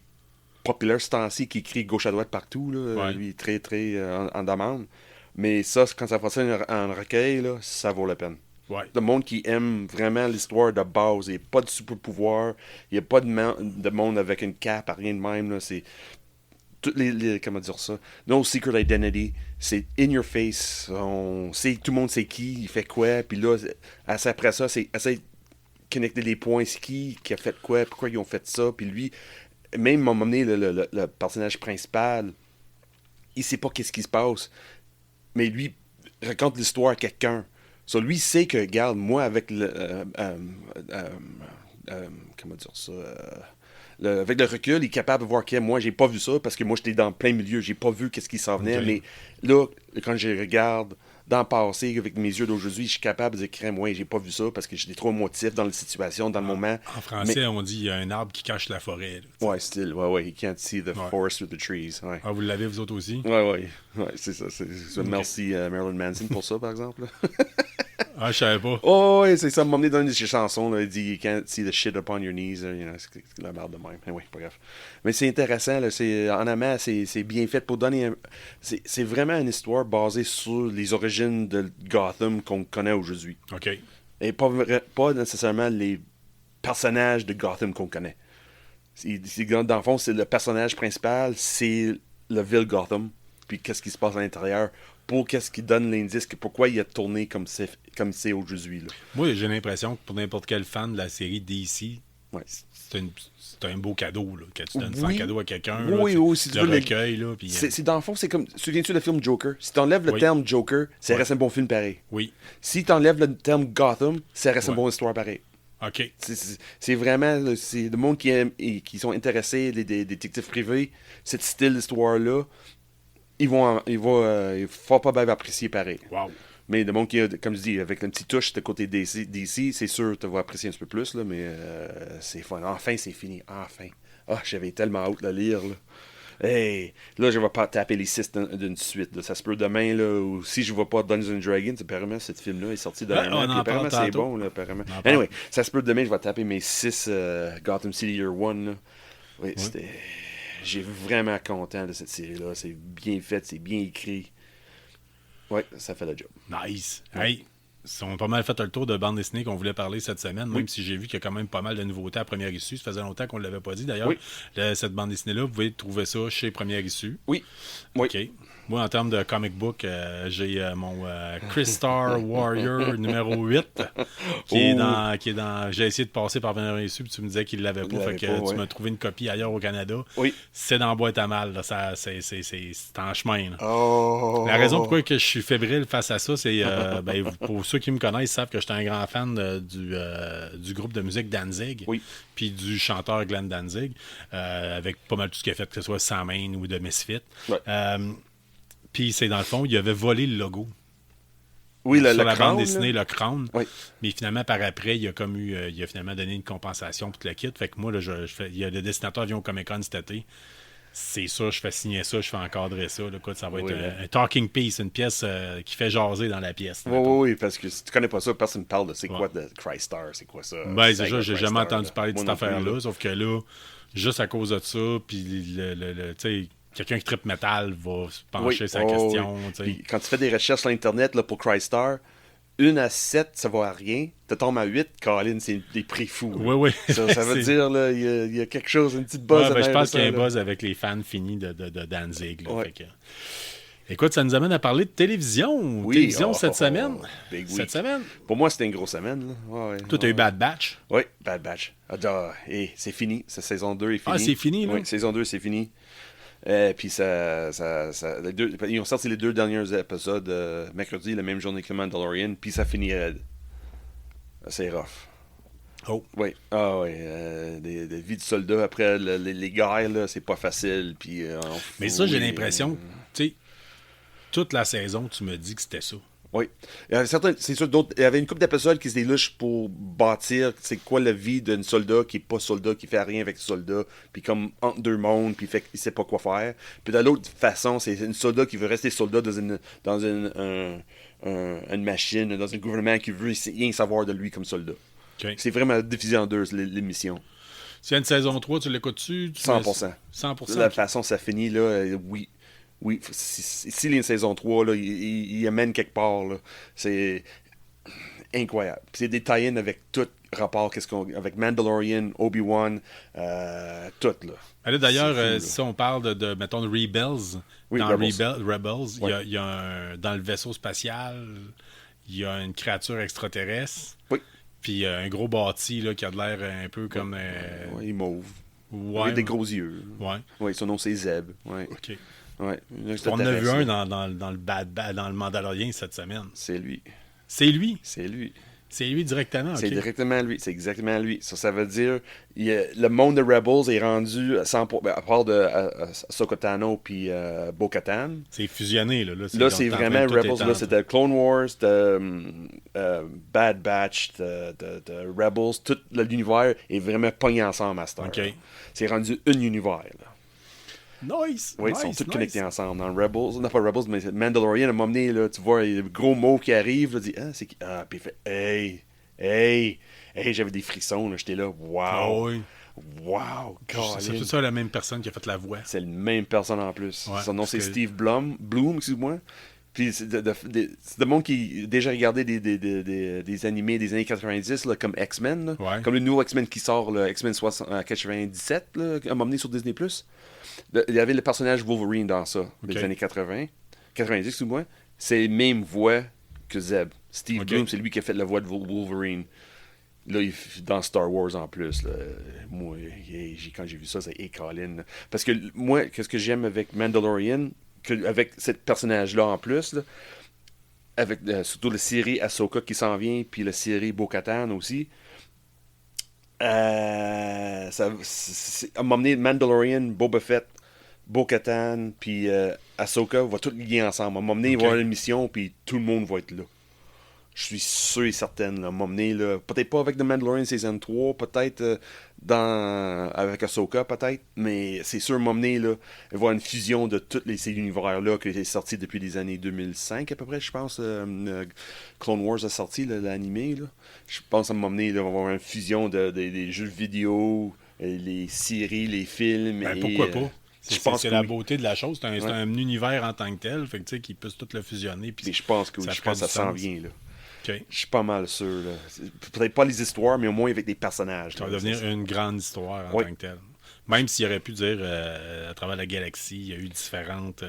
populaire ce temps-ci, qui écrit gauche à droite partout. Là. Lui, est très, très en demande. Mais ça, quand ça fait ça en recueil, là, ça vaut la peine. Ouais. Le monde qui aime vraiment l'histoire de base. Il n'y a pas de super pouvoir. Il n'y a pas de monde avec une cape, rien de même. Là. C'est... Toutes comment dire ça, no secret identity, c'est in your face, on sait, tout le monde sait qui, il fait quoi, puis là, après ça, c'est essayer de connecter les points, c'est qui a fait quoi, pourquoi ils ont fait ça, puis lui, même à un moment donné, le personnage principal, il sait pas qu'est-ce qui se passe, mais lui raconte l'histoire à quelqu'un, so, lui sait que, regarde, moi avec comment dire ça, avec le recul, il est capable de voir que moi, j'ai pas vu ça parce que moi, j'étais dans plein milieu, j'ai pas vu qu'est-ce qui s'en venait. Okay. Mais là, quand je regarde dans le passé avec mes yeux d'aujourd'hui, je suis capable de dire, moi, j'ai pas vu ça parce que j'étais trop émotif dans la situation, dans le moment. En français, on dit il y a un arbre qui cache la forêt. Là, ouais, you can't see the forest through the trees. Ouais. Ah, vous l'avez, vous autres aussi? Ouais, c'est ça. Merci Marilyn Manson pour ça, par exemple. Ah, je savais pas. Oh, oui, c'est ça. M'a emmené dans une de ses chansons. Là, il dit You can't see the shit upon your knees. C'est la merde de même. Oui, pas grave. Mais c'est intéressant. Là, en amont, c'est bien fait pour donner. C'est vraiment une histoire basée sur les origines de Gotham qu'on connaît aujourd'hui. OK. Et pas nécessairement les personnages de Gotham qu'on connaît. Dans le fond, c'est le personnage principal, c'est la ville Gotham. Puis qu'est-ce qui se passe à l'intérieur. Pour qu'est-ce qui donne l'indice, pourquoi il a tourné comme c'est aujourd'hui. Là. Moi, j'ai l'impression que pour n'importe quel fan de la série DC, c'est un beau cadeau. Là, quand tu donnes ça en cadeau à quelqu'un, si tu le veux recueil. Là, puis, dans le fond, c'est comme... Souviens-tu le film Joker? Si tu enlèves le terme Joker, ça reste un bon film pareil. Oui. Si tu enlèves le terme Gotham, ça reste une bonne histoire pareil. OK. C'est vraiment... C'est le monde qui aime et qui sont intéressés, les détectives privés, ce style d'histoire-là, ils vont fort probablement apprécier pareil. Wow. Mais le monde qui a, comme je dis, avec une petite touche de côté DC, c'est sûr que tu vas apprécier un petit peu plus, là, mais c'est fun. Enfin, c'est fini. Enfin. Ah, j'avais tellement hâte de le lire. Là. Hey, là, je vais pas taper les 6 d'une suite. Là. Ça se peut demain, là, ou si je vois pas Dungeons & Dragons, apparemment, ce film-là est sorti dernièrement. Apparemment, c'est bon, là, apparemment. Anyway, ça se peut demain, je vais taper mes 6 Gotham City Year One. Là. Oui, c'était... J'ai vraiment content de cette série-là. C'est bien fait, c'est bien écrit. Ouais, ça fait le job. Nice. Hey, on a pas mal fait le tour de bande dessinée qu'on voulait parler cette semaine, même si j'ai vu qu'il y a quand même pas mal de nouveautés à Première Issue. Ça faisait longtemps qu'on ne l'avait pas dit. D'ailleurs, cette bande dessinée-là, vous pouvez trouver ça chez Première Issue. Oui. OK. Moi, en termes de comic book, j'ai mon Crystar Warrior numéro 8 qui est dans... J'ai essayé de passer par Première Issue, puis tu me disais qu'il ne l'avait pas, fait que tu m'as trouvé une copie ailleurs au Canada. Oui. C'est dans la boîte à mal, là. C'est en chemin. Là. Oh. La raison pourquoi que je suis fébrile face à ça, c'est pour ceux qui me connaissent, ils savent que j'étais un grand fan du groupe de musique Danzig, puis du chanteur Glenn Danzig, avec pas mal tout ce qu'il a fait, que ce soit Samhain ou de Misfit. Ouais. Puis c'est dans le fond, il avait volé le logo. Oui, sur le la crâne, bande dessinée, le crâne. Oui. Mais finalement, par après, il a finalement donné une compensation pour tout le kit. Fait que moi, là, le dessinateur vient au Comic-Con cet été. C'est ça, je fais signer ça, je fais encadrer ça. Là, ça va être un talking piece, une pièce qui fait jaser dans la pièce. Oui, parce que si tu connais pas ça, personne ne parle de c'est quoi de Crystar, c'est quoi ça. Ben, déjà, j'ai jamais entendu parler de cette affaire-là, sauf que là, juste à cause de ça, puis tu sais, quelqu'un qui trippe métal va se pencher sur la question. Puis quand tu fais des recherches sur Internet là, pour Crystar, 1 à 7, ça va à rien. Tu tombes à 8, Colin, c'est des prix fous. Oui. Ça veut dire, là, il y a quelque chose, une petite buzz. Je pense qu'il y a un buzz avec les fans finis de Danzig. Là, fait que... Écoute, ça nous amène à parler de télévision. Oui, Télévision cette semaine. big Cette week. semaine. Pour moi, c'était une grosse semaine. Là. Ouais, Toi, t'as eu Bad Batch. Oui, Bad Batch. C'est fini. Cette saison 2 est finie. Ah, c'est fini, là? Oui, saison 2, c'est fini. Puis ils ont sorti les 2 derniers épisodes mercredi, la même journée que Mandalorian, puis ça finit raide. C'est rough. Oh. Oui, des vies de soldats après les guerres, là, c'est pas facile. Puis, Mais ça, j'ai l'impression, tu sais, toute la saison, tu me dis que c'était ça. Oui. C'est sûr, il y avait une couple d'épisodes qui se déluchent pour bâtir c'est quoi la vie d'un soldat qui est pas soldat, qui fait rien avec ce soldat, puis comme entre deux mondes, puis il sait pas quoi faire. Puis de l'autre façon, c'est un soldat qui veut rester soldat dans une machine, dans un gouvernement qui veut rien savoir de lui comme soldat. Okay. C'est vraiment divisé en deux, l'émission. S'il y a une saison 3, tu l'écoutes-tu? 100%. 100%. De la façon ça finit, là, oui. Oui, s'il y a une saison 3, là, il amène quelque part. Là. C'est incroyable. Puis c'est des tie-in avec tout rapport avec Mandalorian, Obi-Wan, tout. Là. D'ailleurs, fou, si on parle de mettons, de Rebels, oui, dans Rebels, il y a dans le vaisseau spatial, il y a une créature extraterrestre. Oui. Puis un gros bâti là, qui a de l'air un peu comme... il est mauve. Ouais, avec des gros yeux. Ouais. Oui, son nom c'est Zeb. Ouais. OK. Ouais. On en a vu un dans le Mandalorian cette semaine. C'est lui. C'est lui? C'est lui. C'est lui directement, C'est OK. directement lui. C'est exactement lui. Ça veut dire le monde de Rebels est rendu à part de Ahsoka Tano puis Bo-Katan. C'est fusionné, là. Là, c'est vraiment Rebels. Là, c'était Clone Wars, Bad Batch, de Rebels. Tout l'univers est vraiment pogné ensemble à cette heure. OK. C'est rendu un univers. Là. Nice! Oui, nice, ils sont tous nice. connectés ensemble. Dans Rebels, non pas Rebels, mais Mandalorian, à un moment donné, là, tu vois, il y a des gros mots qui arrivent, là, dit, c'est qui? Ah, puis il fait, hey, j'avais des frissons, là, j'étais là, wow, Ah oui. wow, C'est tout ça la même personne qui a fait la voix. c'est la même personne en plus. Ouais, Son nom, c'est que... Steve Bloom, excuse-moi. Puis c'est de monde qui a déjà regardé des animés des années 90, là, comme X-Men, là. Ouais. Comme le nouveau X-Men qui sort, le X-Men 97, là, à un moment donné sur Disney+. Il y avait le personnage Wolverine dans ça, des années 90, excuse-moi. C'est la même voix que Zeb. Steve Bloom, c'est lui qui a fait la voix de Wolverine. Là, dans Star Wars en plus. Là, moi, quand j'ai vu ça, c'est Colin. Parce que moi, qu'est-ce que j'aime avec Mandalorian, avec ce personnage-là en plus, là, avec surtout la série Ahsoka qui s'en vient, puis la série Bo-Katan aussi. À m'emmener Mandalorian, Boba Fett, Bo-Katan, puis Ahsoka va tout lier ensemble. À m'emmener, il va y avoir une mission, puis tout le monde va être là. Je suis sûr et certain, là, m'emmener, là, peut-être pas avec The Mandalorian Season 3, peut-être avec Ahsoka, peut-être, mais c'est sûr, m'emmener, là, il va y avoir une fusion de tous ces univers-là qui est sorti depuis les années 2005, à peu près, je pense. Clone Wars a sorti, l'animé, là. Je pense à m'emmener, il va y avoir une fusion des jeux vidéo, les séries, les films. Ben, pourquoi pas? C'est la oui. beauté de la chose. C'est un univers en tant que tel, fait que, tu sais, qu'ils puissent tout le fusionner. Puis mais je pense que oui, je pense que ça s'en sens. vient, là. Okay. Je suis pas mal sûr. Là. Peut-être pas les histoires, mais au moins avec des personnages. Ça va devenir une grande histoire en tant que telle. Même s'il aurait pu dire, à travers la galaxie, il y a eu différentes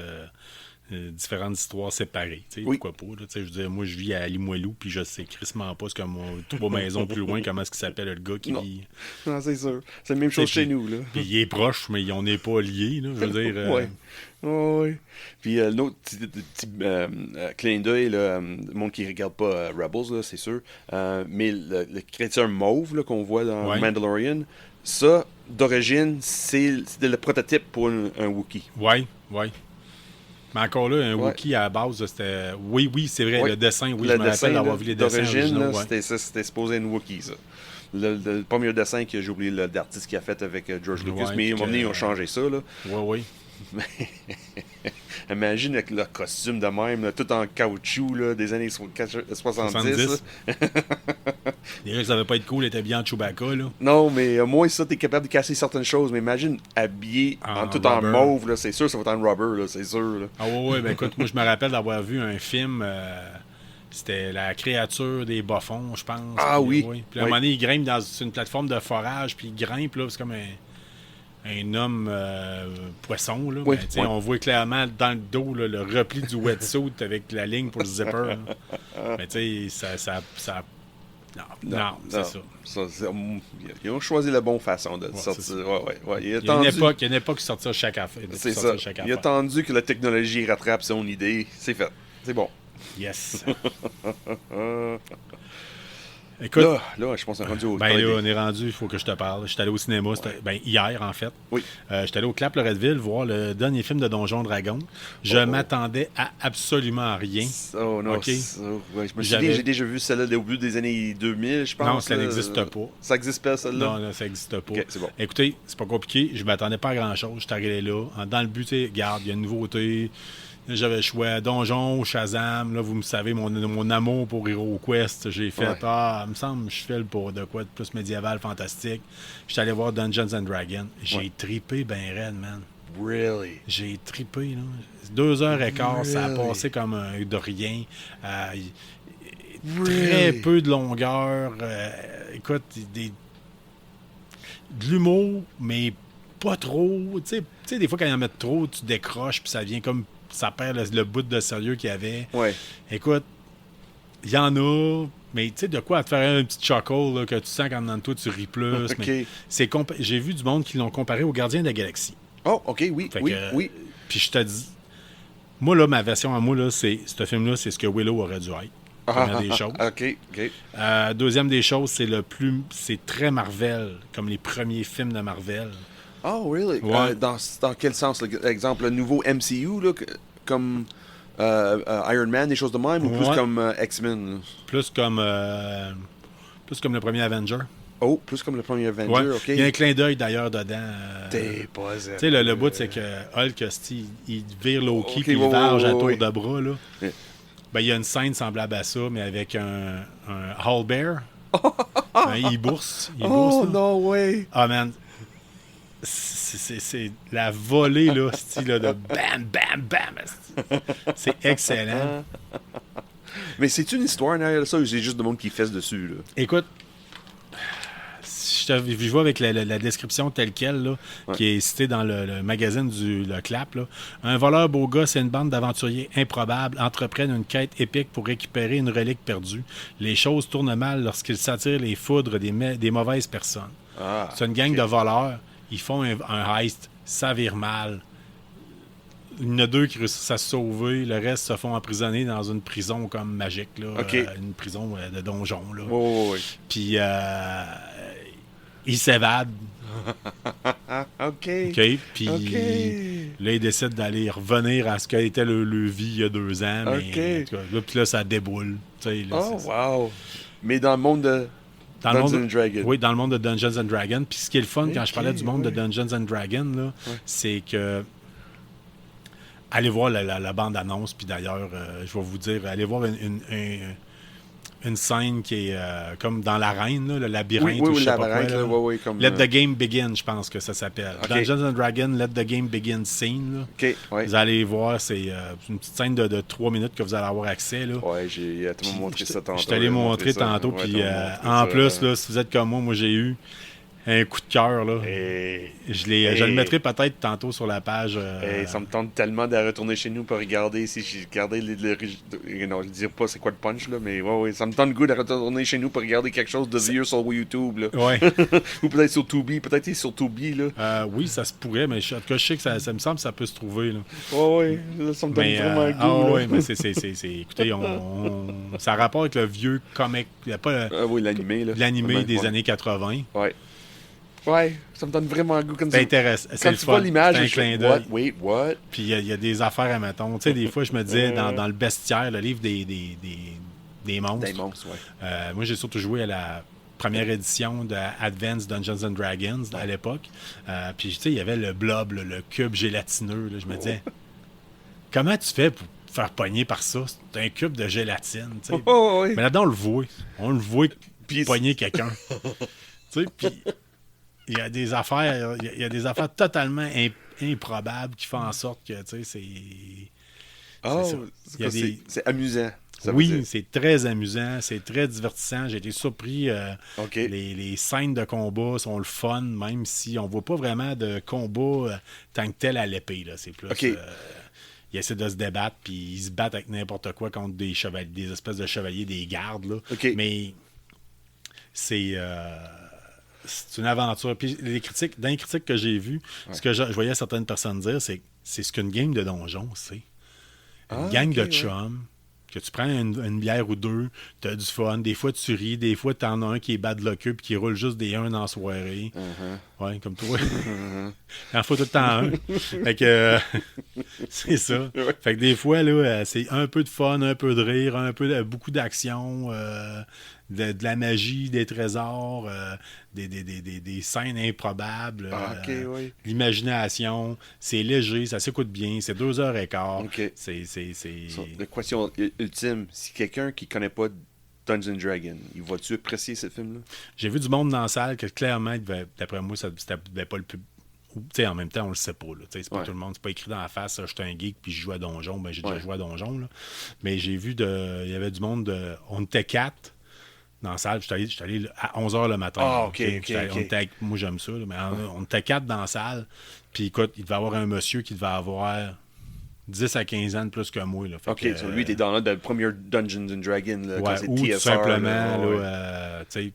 histoires séparées. Oui. Pourquoi pas? Là, je veux dire, moi, je vis à Limoilou, puis je sais crissement pas ce que mon 3 maisons plus loin, comment est-ce qu'il s'appelle le gars qui vit. Non, c'est sûr. C'est la même chose chez nous. Là. Puis il est proche, mais on n'est pas liés. Là, je veux dire. Oui. Oui. Puis l'autre petit clin d'œil, le monde qui ne regarde pas Rebels, là, c'est sûr. Mais le chrétien mauve là, qu'on voit dans Mandalorian, ça, d'origine, c'était le prototype pour un Wookiee. Oui. Mais encore là, un Wookiee à la base, c'était. Oui, c'est vrai, le dessin, oui, je me rappelle d'avoir vu les dessins d'origine, originaux. C'était supposé être un Wookiee, ça. Le premier dessin que j'ai oublié l'artiste qui a fait avec George Lucas, mais à un moment donné, ils ont changé ça. Là. Oui. Imagine avec le costume de même, là, tout en caoutchouc là, des années 70. Déjà, ça devait pas être cool, il était bien en Chewbacca. Là. Non, mais au moins ça, t'es capable de casser certaines choses. Mais imagine habillé tout en mauve, là, c'est sûr, ça va être en rubber, là, c'est sûr. Là. Ah ouais, ben écoute, moi je me rappelle d'avoir vu un film. C'était la créature des bas-fonds, je pense. Ah puis, oui. Puis à un moment donné, il grimpe sur une plateforme de forage, puis il grimpe, là, c'est comme un homme poisson. Là, Oui, mais, tu sais, oui. on voit clairement dans le dos là, le repli du wetsuit avec la ligne pour le zipper. Là. Mais tu sais, non, c'est ça. Ils ont choisi la bonne façon de c'est sortir. ça. Ouais. Il y a une époque qui sortait chaque affaire. C'est ça. Il a attendu que la technologie rattrape son idée. C'est fait. C'est bon. Yes. Écoute, Là, je pense qu'on est rendu au ben là, temps on est rendu, il faut que je te parle. J'étais allé au cinéma, hier en fait. Oui. J'étais allé au Clap Loretteville voir le dernier film de Donjon Dragon. Je m'attendais à absolument rien. Oh non. OK. Ouais, je me souviens, j'ai déjà vu celle-là au bout des années 2000, je pense. Non, ça là. n'existe pas. Ça n'existe pas, celle-là? Non, ça n'existe pas. OK, c'est bon. Écoutez, c'est pas compliqué. Je m'attendais pas à grand-chose. J'étais arrivé là. Dans le but, regarde, il y a une nouveauté. Là, j'avais le choix Donjon, Shazam. Là, vous me savez, mon amour pour Hero Quest. J'ai fait, il me semble, je file pour de quoi de plus médiéval, fantastique. J'étais allé voir Dungeons and Dragons. J'ai tripé ben raide, man. Really? J'ai tripé, là. 2h15, ça a passé comme de rien. Très peu de longueur. Écoute, de l'humour, mais pas trop. Tu sais, des fois, quand il en met trop, tu décroches, puis ça vient comme... Ça perd le bout de sérieux qu'il y avait. Ouais. Écoute, il y en a, mais tu sais, de quoi à te faire un petit chuckle là, que tu sens qu'en dedans de toi, tu ris plus. OK. Mais j'ai vu du monde qui l'ont comparé aux Gardiens de la Galaxie. Oh, OK, oui, Fait oui, que, oui. Puis je te dis, moi, là, ma version à moi, là, c'est ce film-là, c'est ce que Willow aurait dû être. Première des choses. OK. Deuxième des choses, c'est très Marvel, comme les premiers films de Marvel. Oh, really? Ouais. Dans quel sens? Exemple, le nouveau MCU, là, comme Iron Man, des choses de même, ou plus Ouais. comme X-Men? Là? Plus comme le premier Avenger. Oh, plus comme le premier Avenger, Ouais. OK. Il y a un clin d'œil d'ailleurs dedans. T'es pas Tu sais, le bout, c'est que Hulk, il vire Loki Ok, puis il ouais, varge ouais, à tour ouais. de bras. Là. Ouais. Ben, il y a une scène semblable à ça, mais avec un Hall Bear. Il bourse. Oh, là. no way! Ah, man. C'est la volée, là, style là, de bam, bam, bam. C'est excellent. Mais c'est une histoire derrière ça ou c'est juste de monde qui fesse dessus, là? Écoute, je vois avec la description telle quelle, là, qui est citée dans le magazine le Clap. Là. Un voleur beau gosse et une bande d'aventuriers improbables entreprennent une quête épique pour récupérer une relique perdue. Les choses tournent mal lorsqu'ils s'attirent les foudres des mauvaises personnes. Ah, C'est une gang de voleurs. Ils font un heist. Ça vire mal. Il y en a 2 qui réussissent à se sauver. Le reste se font emprisonner dans une prison comme magique. Là, OK. Une prison de donjon. Là. Ouais. Puis ils s'évadent. OK. OK? Puis là, ils décident d'aller revenir à ce qu'a été le vie il y a 2 ans. Mais, OK. en tout cas, là, puis là, ça déboule. Tu sais, là, Oh, wow! Mais dans le monde de Dungeons and Dragons. Oui, dans le monde de Dungeons and Dragons. Puis ce qui est le fun, quand je parlais du monde ouais. de Dungeons and Dragons, là, c'est que... Allez voir la bande-annonce, puis d'ailleurs, je vais vous dire, allez voir une scène qui est comme dans l'arène, là, le labyrinthe, ou je sais pas quoi. labyrinthe, Là. ouais, comme... Let the Game Begin, je pense que ça s'appelle. OK. Dungeons and Dragons, Let the Game Begin scene. Là. OK, ouais. Vous allez voir, c'est une petite scène de 3 minutes que vous allez avoir accès. Là. Ouais, tu m'as montré ça tantôt. Je t'allais montrer tantôt, Ouais, puis tu m'as montré en ça, plus, là, si vous êtes comme moi j'ai eu un coup de cœur. Là. Je le mettrai peut-être tantôt sur la page. Ça me tente tellement de retourner chez nous pour regarder si j'ai regardé non, je ne dirais pas c'est quoi le punch, là, mais ouais, ça me tente le goût de retourner chez nous pour regarder quelque chose de vieux sur YouTube. Là. Ouais. Ou peut-être sur Tubi. Peut-être sur Tubi. Là. Oui, ça se pourrait, mais en tout cas, je sais que ça me semble que ça peut se trouver. Là. Ouais, là, ça me donne vraiment le goût. Oui, mais écoutez, ça a rapport avec le vieux comic. Il n'y a pas oui, l'animé. l'animé des ouais. années 80. Ouais, ça me donne vraiment le goût. Comme C'est intéressant. Quand C'est le tu fun. vois l'image, C'est un je clin fais, d'œil. what? Puis il y a des affaires à mettons. Tu sais, des fois, je me disais, dans le bestiaire, le livre des monstres. Des monstres, ouais. Moi, j'ai surtout joué à la première édition de Advanced Dungeons and Dragons à l'époque. Puis, tu sais, il y avait le blob, le cube gélatineux. Là. Je me disais, comment tu fais pour te faire pogner par ça? C'est un cube de gélatine. Tu sais. Ouais. Mais là-dedans, on le voit. On le voit Puis- pogner quelqu'un. Tu sais, puis il y a des affaires, il y a des affaires totalement improbables qui font en sorte que, tu sais, c'est... Oh, ça. c'est Il y a quoi, des- c'est amusant. ça veut Oui, dire. c'est très amusant, c'est très divertissant. J'ai été surpris. OK. Les scènes de combat sont le fun, même si on voit pas vraiment de combat tant que tel à l'épée. Là. C'est plus. OK. Ils essaient de se débattre, puis ils se battent avec n'importe quoi contre des chevaliers, des espèces de chevaliers, des gardes. Là. OK. Mais c'est une aventure. Puis dans les critiques que j'ai vues, ce que je voyais certaines personnes dire, c'est ce qu'une game de donjon, c'est. Une gang OK, de ouais. chums, que tu prends une bière ou deux, t'as du fun, des fois tu ris, des fois t'en as un qui est bad luckeux puis qui roule juste des 1 dans la soirée. Ouais, comme toi. Il en faut tout le temps un. Fait que c'est ça. Fait que des fois, là, c'est un peu de fun, un peu de rire, beaucoup d'action, de la magie, des trésors, des scènes improbables, Ah, OK, oui. l'imagination. C'est léger, ça s'écoute bien, c'est 2h15. OK. C'est La question ultime, si quelqu'un qui connaît pas Dungeons Dragon, il va-tu apprécier ce film-là? J'ai vu du monde dans la salle que clairement, d'après moi, ça devait pas le public. En même temps, on le sait pas. C'est pas Ouais. tout le monde. C'est pas écrit dans la face, je suis un geek puis je joue à Donjon. Ben, j'ai Ouais. déjà joué à Donjon. Là. Mais j'ai vu il y avait du monde on était 4 dans la salle. J'étais allé à 11h le matin. Ah, là, OK, J'étais- OK. on était moi, j'aime ça. Là, mais on était 4 dans la salle. Puis écoute, il devait y avoir un monsieur qui devait avoir 10 à 15 ans de plus que moi. Là. Fait OK, que, so lui, t'es dans le premier Dungeons and Dragons, là, quand ouais, c'est ou TSR. tout simplement, là, là, ouais. tu sais,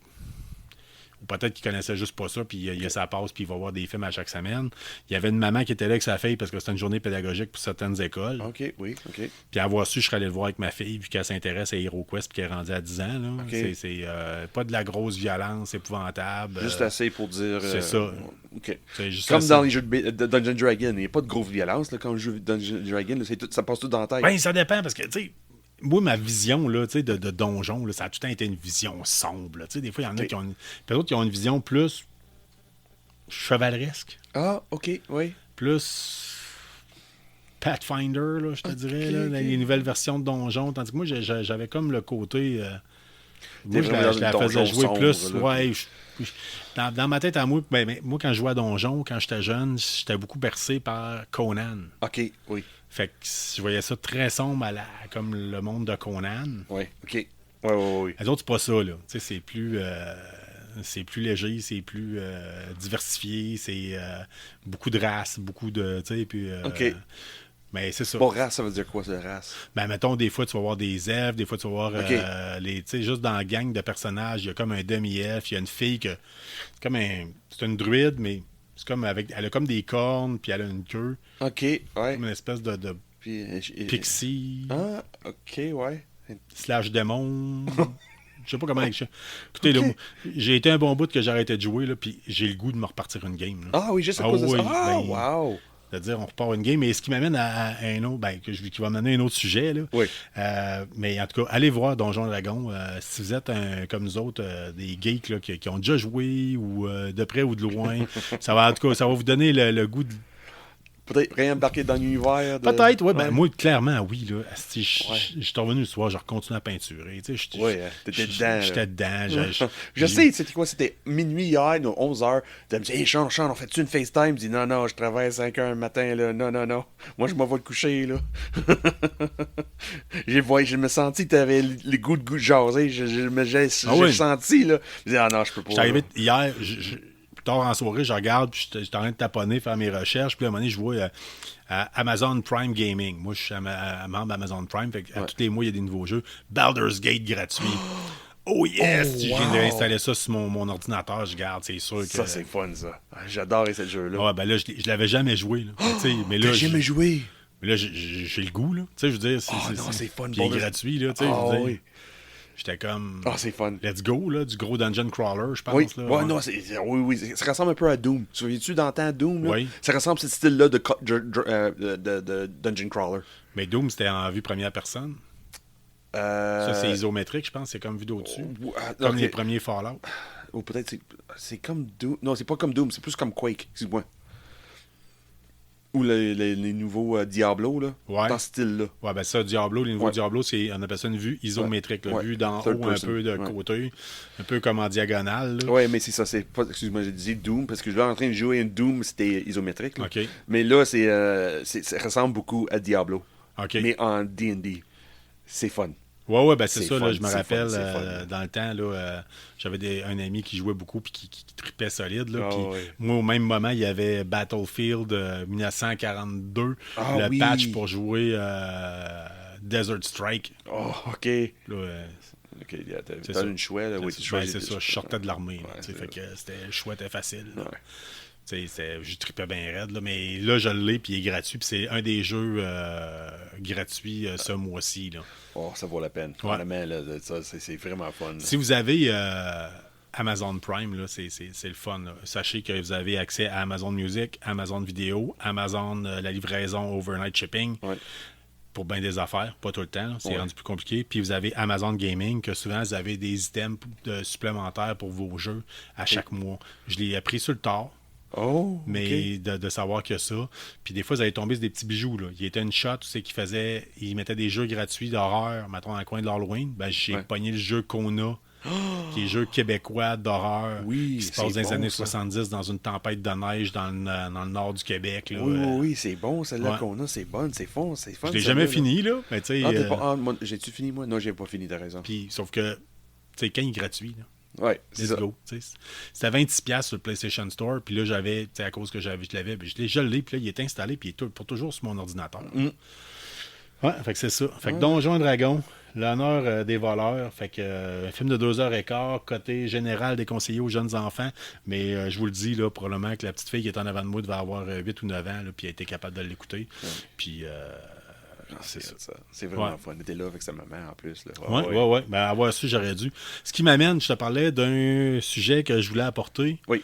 ou peut-être qu'il connaissait juste pas ça, puis il a sa passe, puis il va voir des films à chaque semaine. Il y avait une maman qui était là avec sa fille parce que c'était une journée pédagogique pour certaines écoles. OK, oui, OK. Puis avoir su, je serais allé le voir avec ma fille, vu qu'elle s'intéresse à HeroQuest, puis qu'elle est rendue à 10 ans. Là. OK. C'est pas de la grosse violence épouvantable. Juste assez pour dire... c'est ça. OK. C'est juste Comme assez. dans les jeux de Dungeons Dragon, il n'y a pas de grosse violence là, quand je joue Dungeons Dragon, là, ça passe tout dans la tête. Ben, ça dépend, parce que, tu sais, moi, ma vision là, de donjon, là, ça a tout le temps été une vision sombre. Là. Des fois, il y en a OK. qui ont d'autres qui ont une vision plus chevaleresque, Ah, OK, oui. plus Pathfinder, là, je te dirais, là, OK. les nouvelles versions de donjon. Tandis que moi, j'avais comme le côté... moi, vraiment je la dans le faisais donjon jouer sombre, plus. là. Ouais, dans ma tête à moi, moi, quand je jouais à donjon, quand j'étais jeune, j'étais beaucoup bercé par Conan. OK, oui. Fait que je voyais ça très sombre comme le monde de Conan. Oui, OK. Oui, oui, oui. Les autres, c'est pas ça, là. Tu sais, c'est plus léger, c'est plus diversifié, c'est beaucoup de races, beaucoup de. Tu sais, puis. OK. Mais c'est ça. Bon, race, ça veut dire quoi, ça, race? Ben, mettons, des fois, tu vas voir des elfes, des fois, tu vas voir OK. tu sais, juste dans la gang de personnages, il y a comme un demi-elfe, il y a une fille c'est une druide, mais c'est comme elle a comme des cornes, puis elle a une queue, OK, ouais. comme une espèce de Puis, pixie, Ah, OK, ouais. / démon. Je sais pas comment écrire. Écoutez, OK. là, j'ai été un bon bout que j'ai arrêté de jouer, là, puis j'ai le goût de me repartir une game. Là. Ah oui, juste à Ah cause de oui, ça. Ah, ben, wow! C'est-à-dire, on repart une game, mais ce qui m'amène à un autre, qui va m'amener à un autre sujet. Là. Oui. Mais en tout cas, allez voir Donjon Dragon. Si vous êtes comme nous autres, des geeks là, qui ont déjà joué, ou de près ou de loin, en tout cas, ça va vous donner le goût de. Peut-être réembarquer dans l'univers. Peut-être, oui. Ouais. Ben, moi, clairement, oui. Là. Si Ouais. je suis revenu ce soir, je continue à peinturer. Tu sais, Oui, t'étais dedans. là. J'étais dedans. Je sais, c'était quoi? C'était minuit hier, 11h. Tu me dis, hey, Sean, on fait-tu une FaceTime? Je dis, non, je travaille à 5h le matin, là. Non. Moi, je m'en vais le coucher, là. Je me senti que t'avais les goûts de jaser. J'ai oui. senti, là. Je dis, ah non, je peux pas. J'étais arrivé là. hier, plus tard en soirée, je regarde, puis j'étais en train de taponner, faire mes recherches, puis à un moment donné, je vois à Amazon Prime Gaming. Moi, je suis membre d'Amazon Prime, fait à tous les mois, il y a des nouveaux jeux. Baldur's Gate gratuit. Oh yes! Oh, Je viens wow! d'installer ça sur mon ordinateur, je garde, c'est sûr que... Ça, c'est fun, ça. Ah, j'adore ce jeu-là. Ouais, ben là, je l'avais jamais joué. Là. Tu sais, mais là, T'as jamais joué? mais là, j'ai le goût, là. Tu sais, je veux dire, non, c'est fun, Puis il est Baldur's- gratuit, là, tu sais, Ah, je veux dire. oui. J'étais comme... Ah, c'est fun. Let's go, là, du gros dungeon crawler, je pense. Oui, là. ouais, non, oui, ça ressemble un peu à Doom. Tu souviens-tu dans le temps Doom? Là? Oui. Ça ressemble à ce style-là de Dungeon Crawler. Mais Doom, c'était en vue première personne. Ça, c'est isométrique, je pense. C'est comme vue d'au-dessus. Comme ok. les premiers Fallout. Ou peut-être c'est comme Doom. Non, c'est pas comme Doom, c'est plus comme Quake, excuse-moi. Ou les nouveaux Diablo, là. Ouais. Dans ce style-là. Ouais, ben ça, Diablo, les nouveaux Ouais. Diablo, on appelle ça une vue isométrique. Là, Ouais. vue d'en Third haut, person. un peu de Ouais. côté, un peu comme en diagonale. Là. Ouais, mais c'est ça, c'est pas. Excuse-moi, j'ai dit Doom, parce que je suis en train de jouer une Doom, c'était isométrique. Là. OK. Mais là, ça ressemble beaucoup à Diablo. OK. mais en D&D. C'est fun. Ouais, ben c'est C'est ça, fun, là, je me c'est rappelle, fun, c'est fun. dans le temps, là, j'avais un ami qui jouait beaucoup puis qui tripait solide. Là, Ah, puis ouais. moi, au même moment, il y avait Battlefield 1942, Ah, le oui. patch pour jouer Desert Strike. Oh, OK. Là, OK, yeah, c'est t'as ça. une chouette. Oui, C'est ça, je sortais de l'armée. Là, Ouais, tu sais, c'est fait que c'était le choix était facile. Là. Ouais. Tu sais, je tripais bien raide, là, mais là, je l'ai, puis il est gratuit. Puis c'est un des jeux gratuits ce mois-ci. Là. Oh, ça vaut la peine. Ouais. Vraiment, là, ça, c'est vraiment fun. Là. Si vous avez Amazon Prime, là, c'est le fun. Là. Sachez que vous avez accès à Amazon Music, Amazon Vidéo, Amazon, la livraison overnight shipping. Ouais. Pour bien des affaires, pas tout le temps, là, c'est Ouais. rendu plus compliqué. Puis vous avez Amazon Gaming, que souvent vous avez des items supplémentaires pour vos jeux à chaque mois. Je l'ai appris sur le tard, Oh, mais OK. de savoir que ça. Puis des fois, vous allez tomber sur des petits bijoux. Là. Il était une shot, tu sais, il mettait des jeux gratuits d'horreur, mettons, dans le coin de l'Halloween. Ben, j'ai Ouais. pogné le jeu Kona, qui est jeu québécois d'horreur, Oui, qui se passe dans c'est les bon, années ça. 70 dans une tempête de neige dans le nord du Québec. Là. Oui, c'est bon, celle-là ouais. qu'on a, c'est bonne, c'est fun. Je l'ai celle-là, jamais là. fini, là. Mais tu sais, Ah, j'ai-tu fini, moi? Non, j'ai pas fini, t'as raison. puis, sauf que, tu sais, quand il est gratuit, là. Ouais, c'est Let's ça. go. tu sais. C'était 26$ sur le PlayStation Store. Puis là, j'avais, tu sais, à cause que je l'avais, ben, je l'ai, puis là, il est installé, puis il est pour toujours sur mon ordinateur. Ouais, fait que c'est ça. Fait que Donjons et Dragons, l'honneur des voleurs. Fait que un film de 2h15, côté général déconseillé aux jeunes enfants. Mais je vous le dis, là, probablement que la petite fille qui est en avant de moi devait avoir 8 ou 9 ans, là, puis elle a été capable de l'écouter. Puis, C'est ça. C'est vraiment Ouais. fun. Elle était là avec sa maman en plus. Là. ouais. Ben, avoir su, j'aurais dû. Ce qui m'amène, je te parlais d'un sujet que je voulais apporter. Oui.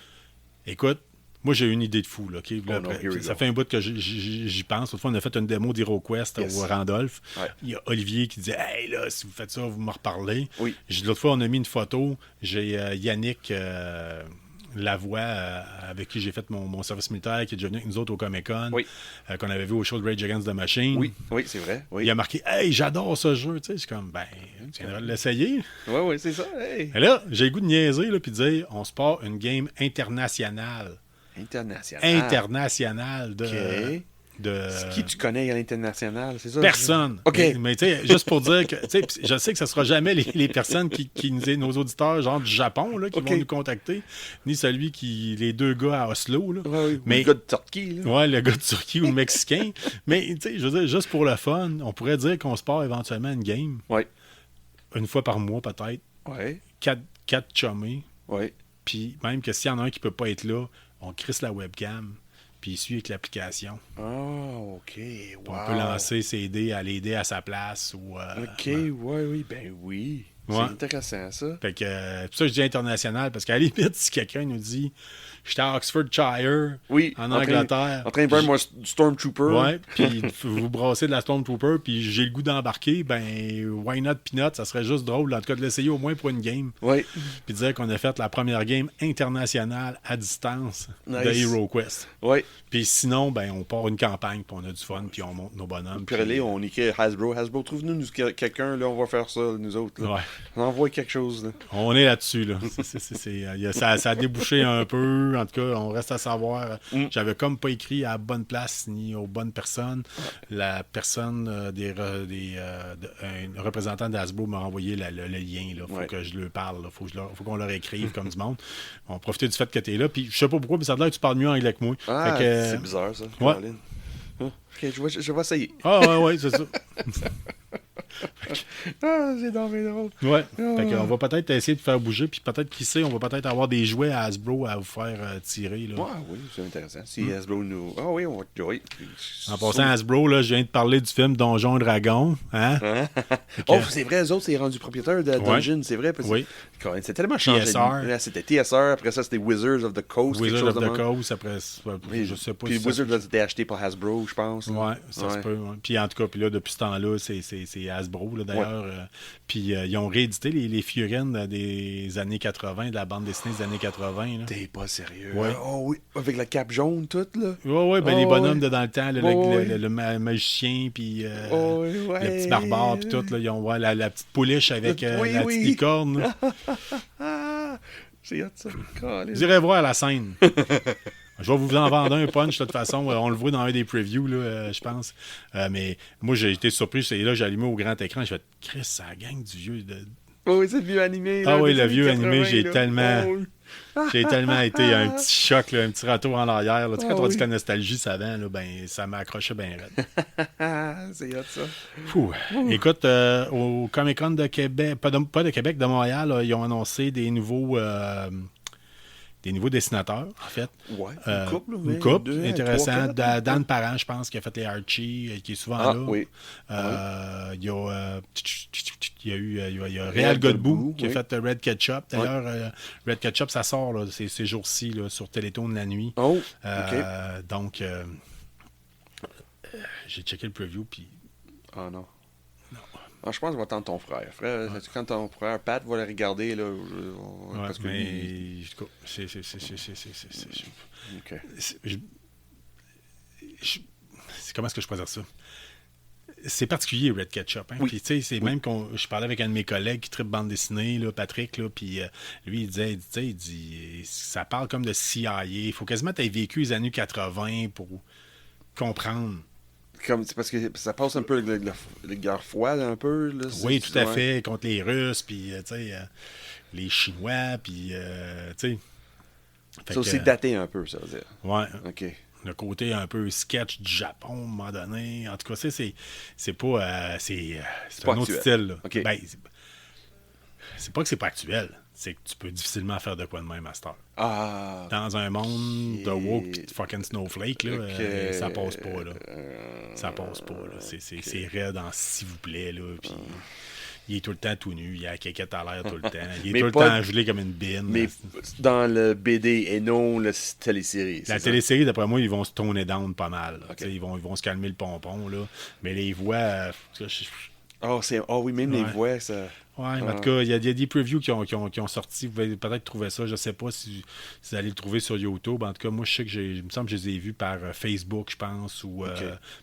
Écoute, moi, j'ai une idée de fou. Là, OK? Là, Oh no, après, here we ça go. fait un bout que j'y pense. Autrefois, on a fait une démo d'HeroQuest Yes. au Randolph. Ouais. Il y a Olivier qui disait « Hey, là, si vous faites ça, vous me reparlez. Oui. L'autre fois, on a mis une photo. J'ai Yannick Lavoie, avec qui j'ai fait mon service militaire, qui est déjà venu avec nous autres au Comic-Con, Oui. qu'on avait vu au show de Rage Against the Machine. Oui, c'est vrai. Oui, Il a marqué « Hey, j'adore ce jeu. » Tu sais, je suis comme « Ben, tu viendras l'essayer. » oui, c'est ça. Hey. Et là, j'ai le goût de niaiser, là, puis de dire « On se part une game internationale. » Internationale de... OK. de Qui tu connais à l'international, c'est ça? personne. OK. Mais tu sais, juste pour dire que, tu sais, je sais que ce ne sera jamais les personnes qui nos auditeurs, genre du Japon, là, qui OK. vont nous contacter, ni les deux gars à Oslo, là. Ouais, oui. Mais, Le gars de Turquie, là. ouais, le gars de Turquie ou le Mexicain. Mais, tu sais, je veux dire, juste pour le fun, on pourrait dire qu'on se part éventuellement une game, Oui. une fois par mois peut-être, Oui. quatre chummés, Oui. puis même que s'il y en a un qui peut pas être là, on crisse la webcam, puis il suit avec l'application. Oh, OK. Wow. On peut lancer ses dés à l'aider à sa place. Ou, OK, oui. Ben oui. Ouais. C'est intéressant, ça. Fait que, c'est pour ça que je dis international, parce qu'à la limite, si quelqu'un nous dit j'étais à Oxfordshire, Oui. en Angleterre. En train de voir mon Stormtrooper. Ouais, puis vous brassez de la Stormtrooper, puis j'ai le goût d'embarquer, ben, why not peanut? Ça serait juste drôle, en tout cas, de l'essayer au moins pour une game. Oui. Puis dire qu'on a fait la première game internationale à distance de Nice. HeroQuest. Oui. Puis sinon, ben, on part une campagne, puis on a du fun, puis on monte nos bonhommes. Puis allez, on écrit Hasbro. Hasbro, trouve-nous quelqu'un, là, on va faire ça, nous autres. Là. Ouais. On envoie quelque chose, là. On est là-dessus, là. Ça a débouché un peu. En tout cas, on reste à savoir. J'avais comme pas écrit à la bonne place ni aux bonnes personnes. La personne, un représentant d'Hasbro m'a envoyé le lien. Il faut que je leur parle. Faut qu'on leur écrive comme du monde. On va profiter du fait que tu es là. Puis je sais pas pourquoi, mais ça a l'air que tu parles mieux anglais que moi. Ah, Fait que, c'est bizarre, ça. Ouais. Caroline. Ok, je vais essayer. Ah, ouais, c'est ça. Ah, c'est drôle. Ouais. Fait qu'on va peut-être essayer de faire bouger, puis peut-être, qui sait, on va peut-être avoir des jouets à Hasbro à vous faire tirer. Là. Ouais, oui, c'est intéressant. Si Hasbro nous. Ah oui, on va. Oui. En passant à Hasbro, là, je viens de parler du film Donjons et Dragons. Hein? Oh, c'est vrai, eux autres, c'est rendu propriétaire de Dungeon, c'est vrai. Parce que c'est tellement changé. TSR. Là, c'était TSR, après ça, c'était Wizards of the Coast. quelque Wizard chose of de the même. Coast, après, je sais pas Puis si Wizards a été acheté par Hasbro, je pense. Ouais, ça se peut. Ouais. Puis en tout cas, puis là, depuis ce temps-là, c'est Hasbro, là, d'ailleurs. Puis ils ont réédité les figurines des années 80, de la bande dessinée des années 80. Là. T'es pas sérieux. Ouais. Oh oui, avec la cape jaune, toute, là. Ouais, ben Oh, les bonhommes ouais. de dans le temps, là, Oh, ouais. le magicien, puis Oh, ouais. le petit barbare, puis tout, là, ils ont la petite pouliche avec Oui, la oui. petite licorne. Là. Ah, c'est hot, ça. Vous irez voir la scène. Je vais vous en vendre un punch, de toute façon. On le voit dans un des previews, là, je pense. Mais moi, j'ai été surpris. Et là, j'ai allumé au grand écran. J'ai fait, Chris, ça gang du vieux. Oh, oui, c'est le vieux animé. Ah là, oui, des le années vieux 80, animé, j'ai là. tellement. Oh, oui. J'ai tellement été un petit choc, là, un petit retour en arrière. Là. Tu sais, quand Ah on dit oui. que la nostalgie, ça vend, là, ben, ça m'a accroché bien raide. C'est hot, ça. Fou. Écoute, au Comic-Con de Québec, pas de Québec, de Montréal, là, ils ont annoncé des nouveaux dessinateurs, en fait. Ouais, une couple, là, Une couple, deux, intéressant. trois, quatre. Dan Parent, je pense, qui a fait les Archie, qui est souvent Ah, là. oui. Il y a eu Réal Réal Godbout Godbout, qui a oui. fait Red Ketchup. D'ailleurs, Red Ketchup, ça sort là, ces jours-ci là, sur Télétoon de la nuit. Oh, Donc, j'ai checké le preview, puis Ah non. Ah, je pense que je vais attendre ton frère. Quand ton frère Pat va le regarder, là, ouais, parce que mais lui, en tout cas, OK. comment est-ce que je peux dire ça? C'est particulier, Red Ketchup. Hein? Oui. Puis, tu sais, c'est même qu'on. Je parlais avec un de mes collègues qui tripe bande dessinée, là, Patrick, là, puis lui, il disait, ça parle comme de CIA. Il faut quasiment que tu aies vécu les années 80 pour comprendre. C'est parce que ça passe un peu avec le guerre froide, un peu. Là, Oui, tout à ouais. fait, contre les Russes, puis, tu sais, les Chinois, puis, tu sais. C'est aussi daté un peu, ça veut dire. Ouais. OK. Le côté un peu sketch du Japon, à un moment donné. En tout cas, c'est pas... c'est pas un autre actuel. style. Là. OK. Ben, c'est pas que c'est pas actuel. C'est que tu peux difficilement faire de quoi de même, Master. Ah. Dans un monde de woke pis de fucking snowflake, là, OK. ça passe pas. Là. Ça passe pas. Là. C'est raide en s'il vous plaît. Là, puis il est tout le temps tout nu. Il a la caquette à l'air tout le temps. Il est Mais tout le pas- temps gelé comme une bine. Mais dans le BD et non la télésérie. La c'est télésérie, d'après moi, ils vont se tourner down pas mal. OK. Ils vont se calmer le pompon. Là. Mais les voix... ça? Oh oui, même les Ouais. voix, ça. Ouais, en tout cas, il y a des previews qui ont sorti. Vous pouvez peut-être trouver ça. Je ne sais pas si vous allez le trouver sur YouTube. En tout cas, moi, je sais que il me semble que je les ai vus par Facebook, je pense, ou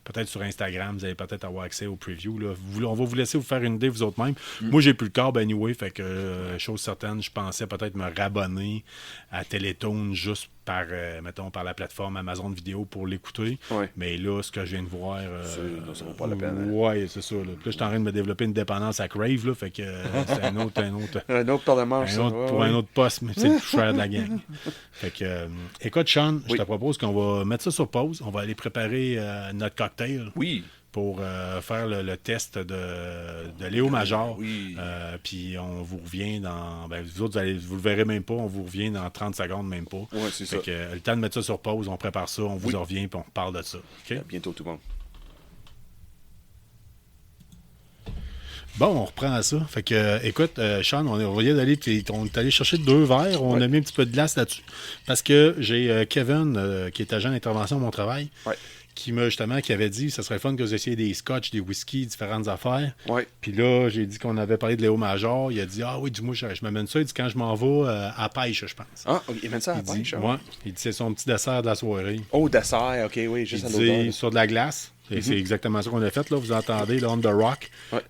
peut-être sur Instagram. Vous allez peut-être avoir accès aux previews. Là. On va vous laisser vous faire une idée vous autres même. Moi, j'ai plus le câble anyway, fait que chose certaine, je pensais peut-être me rabonner à Télétoon juste par, mettons, par la plateforme Amazon Vidéo pour l'écouter. Ouais. Mais là, ce que je viens de voir... ça vaut pas la peine, hein. Ouais, c'est ça. Là. Puis là, je suis en train de me développer une dépendance à Crave, là, fait que c'est un autre Un autre paire de manches, pour un autre poste, mais c'est le plus cher de la gang. Fait que, écoute, Sean, je te propose qu'on va mettre ça sur pause. On va aller préparer notre cocktail Oui. pour faire le test de Léo Major. Oui. Puis on vous revient dans... Ben, vous autres, vous le verrez même pas. On vous revient dans 30 secondes, même pas. Ouais, c'est Fait ça. que, le temps de mettre ça sur pause, on prépare ça, on vous en revient, puis on parle de ça. OK? À bientôt, tout le monde. Bon, on reprend ça. Fait que, écoute, Sean, on est allé chercher 2 verres. On a mis un petit peu de glace là-dessus. Parce que j'ai Kevin, qui est agent d'intervention à mon travail, qui avait dit que ce serait fun que vous essayiez des scotch, des whisky, différentes affaires. Ouais. Puis là, j'ai dit qu'on avait parlé de Léo Major. Il a dit, ah oui, dis-moi, je m'amène ça. Il dit, quand je m'en vais à pêche, je pense. Ah, il mène ça à la Il dit, pêche, hein? ouais, il dit, c'est son petit dessert de la soirée. Oh, dessert, OK, oui, Il juste à dit, l'odeur. sur de la glace. Et c'est exactement ça qu'on a fait. Là, vous entendez, là, on the rock. Ouais.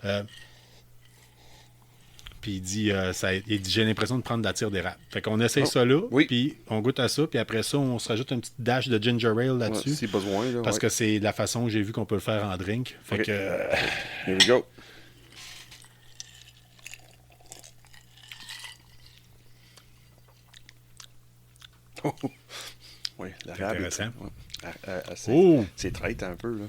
Puis il dit, j'ai l'impression de prendre de la tire d'érable. Fait qu'on essaye ça là, oui. puis on goûte à ça, puis après ça, on se rajoute une petite dash de ginger ale là-dessus. Ouais, si besoin, là, parce que c'est la façon que j'ai vu qu'on peut le faire en drink. Fait OK. que... Here we go. Oui, l'arabe. intéressant. C'est traite un peu, là.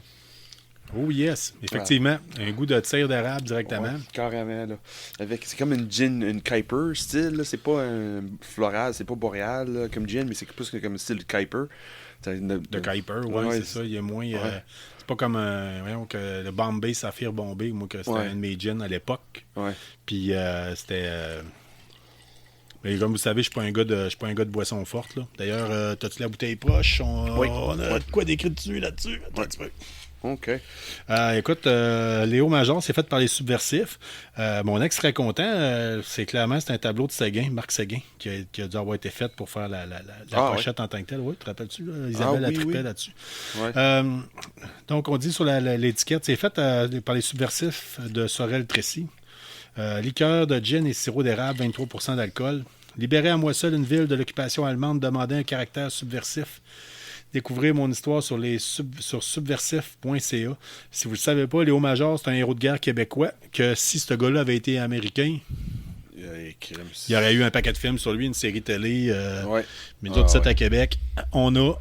Oh yes, effectivement. Un goût de tire d'érable directement. Ouais, carrément, là. C'est comme une gin, une Kuiper style, là. C'est pas un floral, c'est pas boréal, là, comme gin, mais c'est plus comme un style de Kuiper. De Kuiper, ouais, c'est ça. Il y a moins... c'est pas comme voyons, que le Bombay Saphir Bombay, moi, que c'était un de mes gins à l'époque. Ouais. Puis c'était... mais comme vous savez, je suis pas un gars de boisson forte. Là. D'ailleurs, t'as-tu la bouteille proche? On a quoi d'écrit dessus là-dessus? Attends un petit peu. OK. Écoute, Léo Major, c'est fait par les Subversifs. Mon ex serait content. C'est un tableau de Séguin, Marc Séguin, qui a dû avoir été fait pour faire la pochette en tant que telle. Oui, te rappelles-tu? Là? Isabelle a trippé là-dessus. Ouais. Donc, on dit sur l'étiquette, c'est fait par les Subversifs de Sorel-Tracy. Liqueur de gin et sirop d'érable, 23% d'alcool. Libéré à moi seul une ville de l'occupation allemande, demandait un caractère subversif. Découvrez mon histoire sur subversif.ca. Si vous ne le savez pas, Léo Major, c'est un héros de guerre québécois que si ce gars-là avait été américain, il y aurait eu un paquet de films sur lui, une série télé. Mais nous autres, à Québec, on a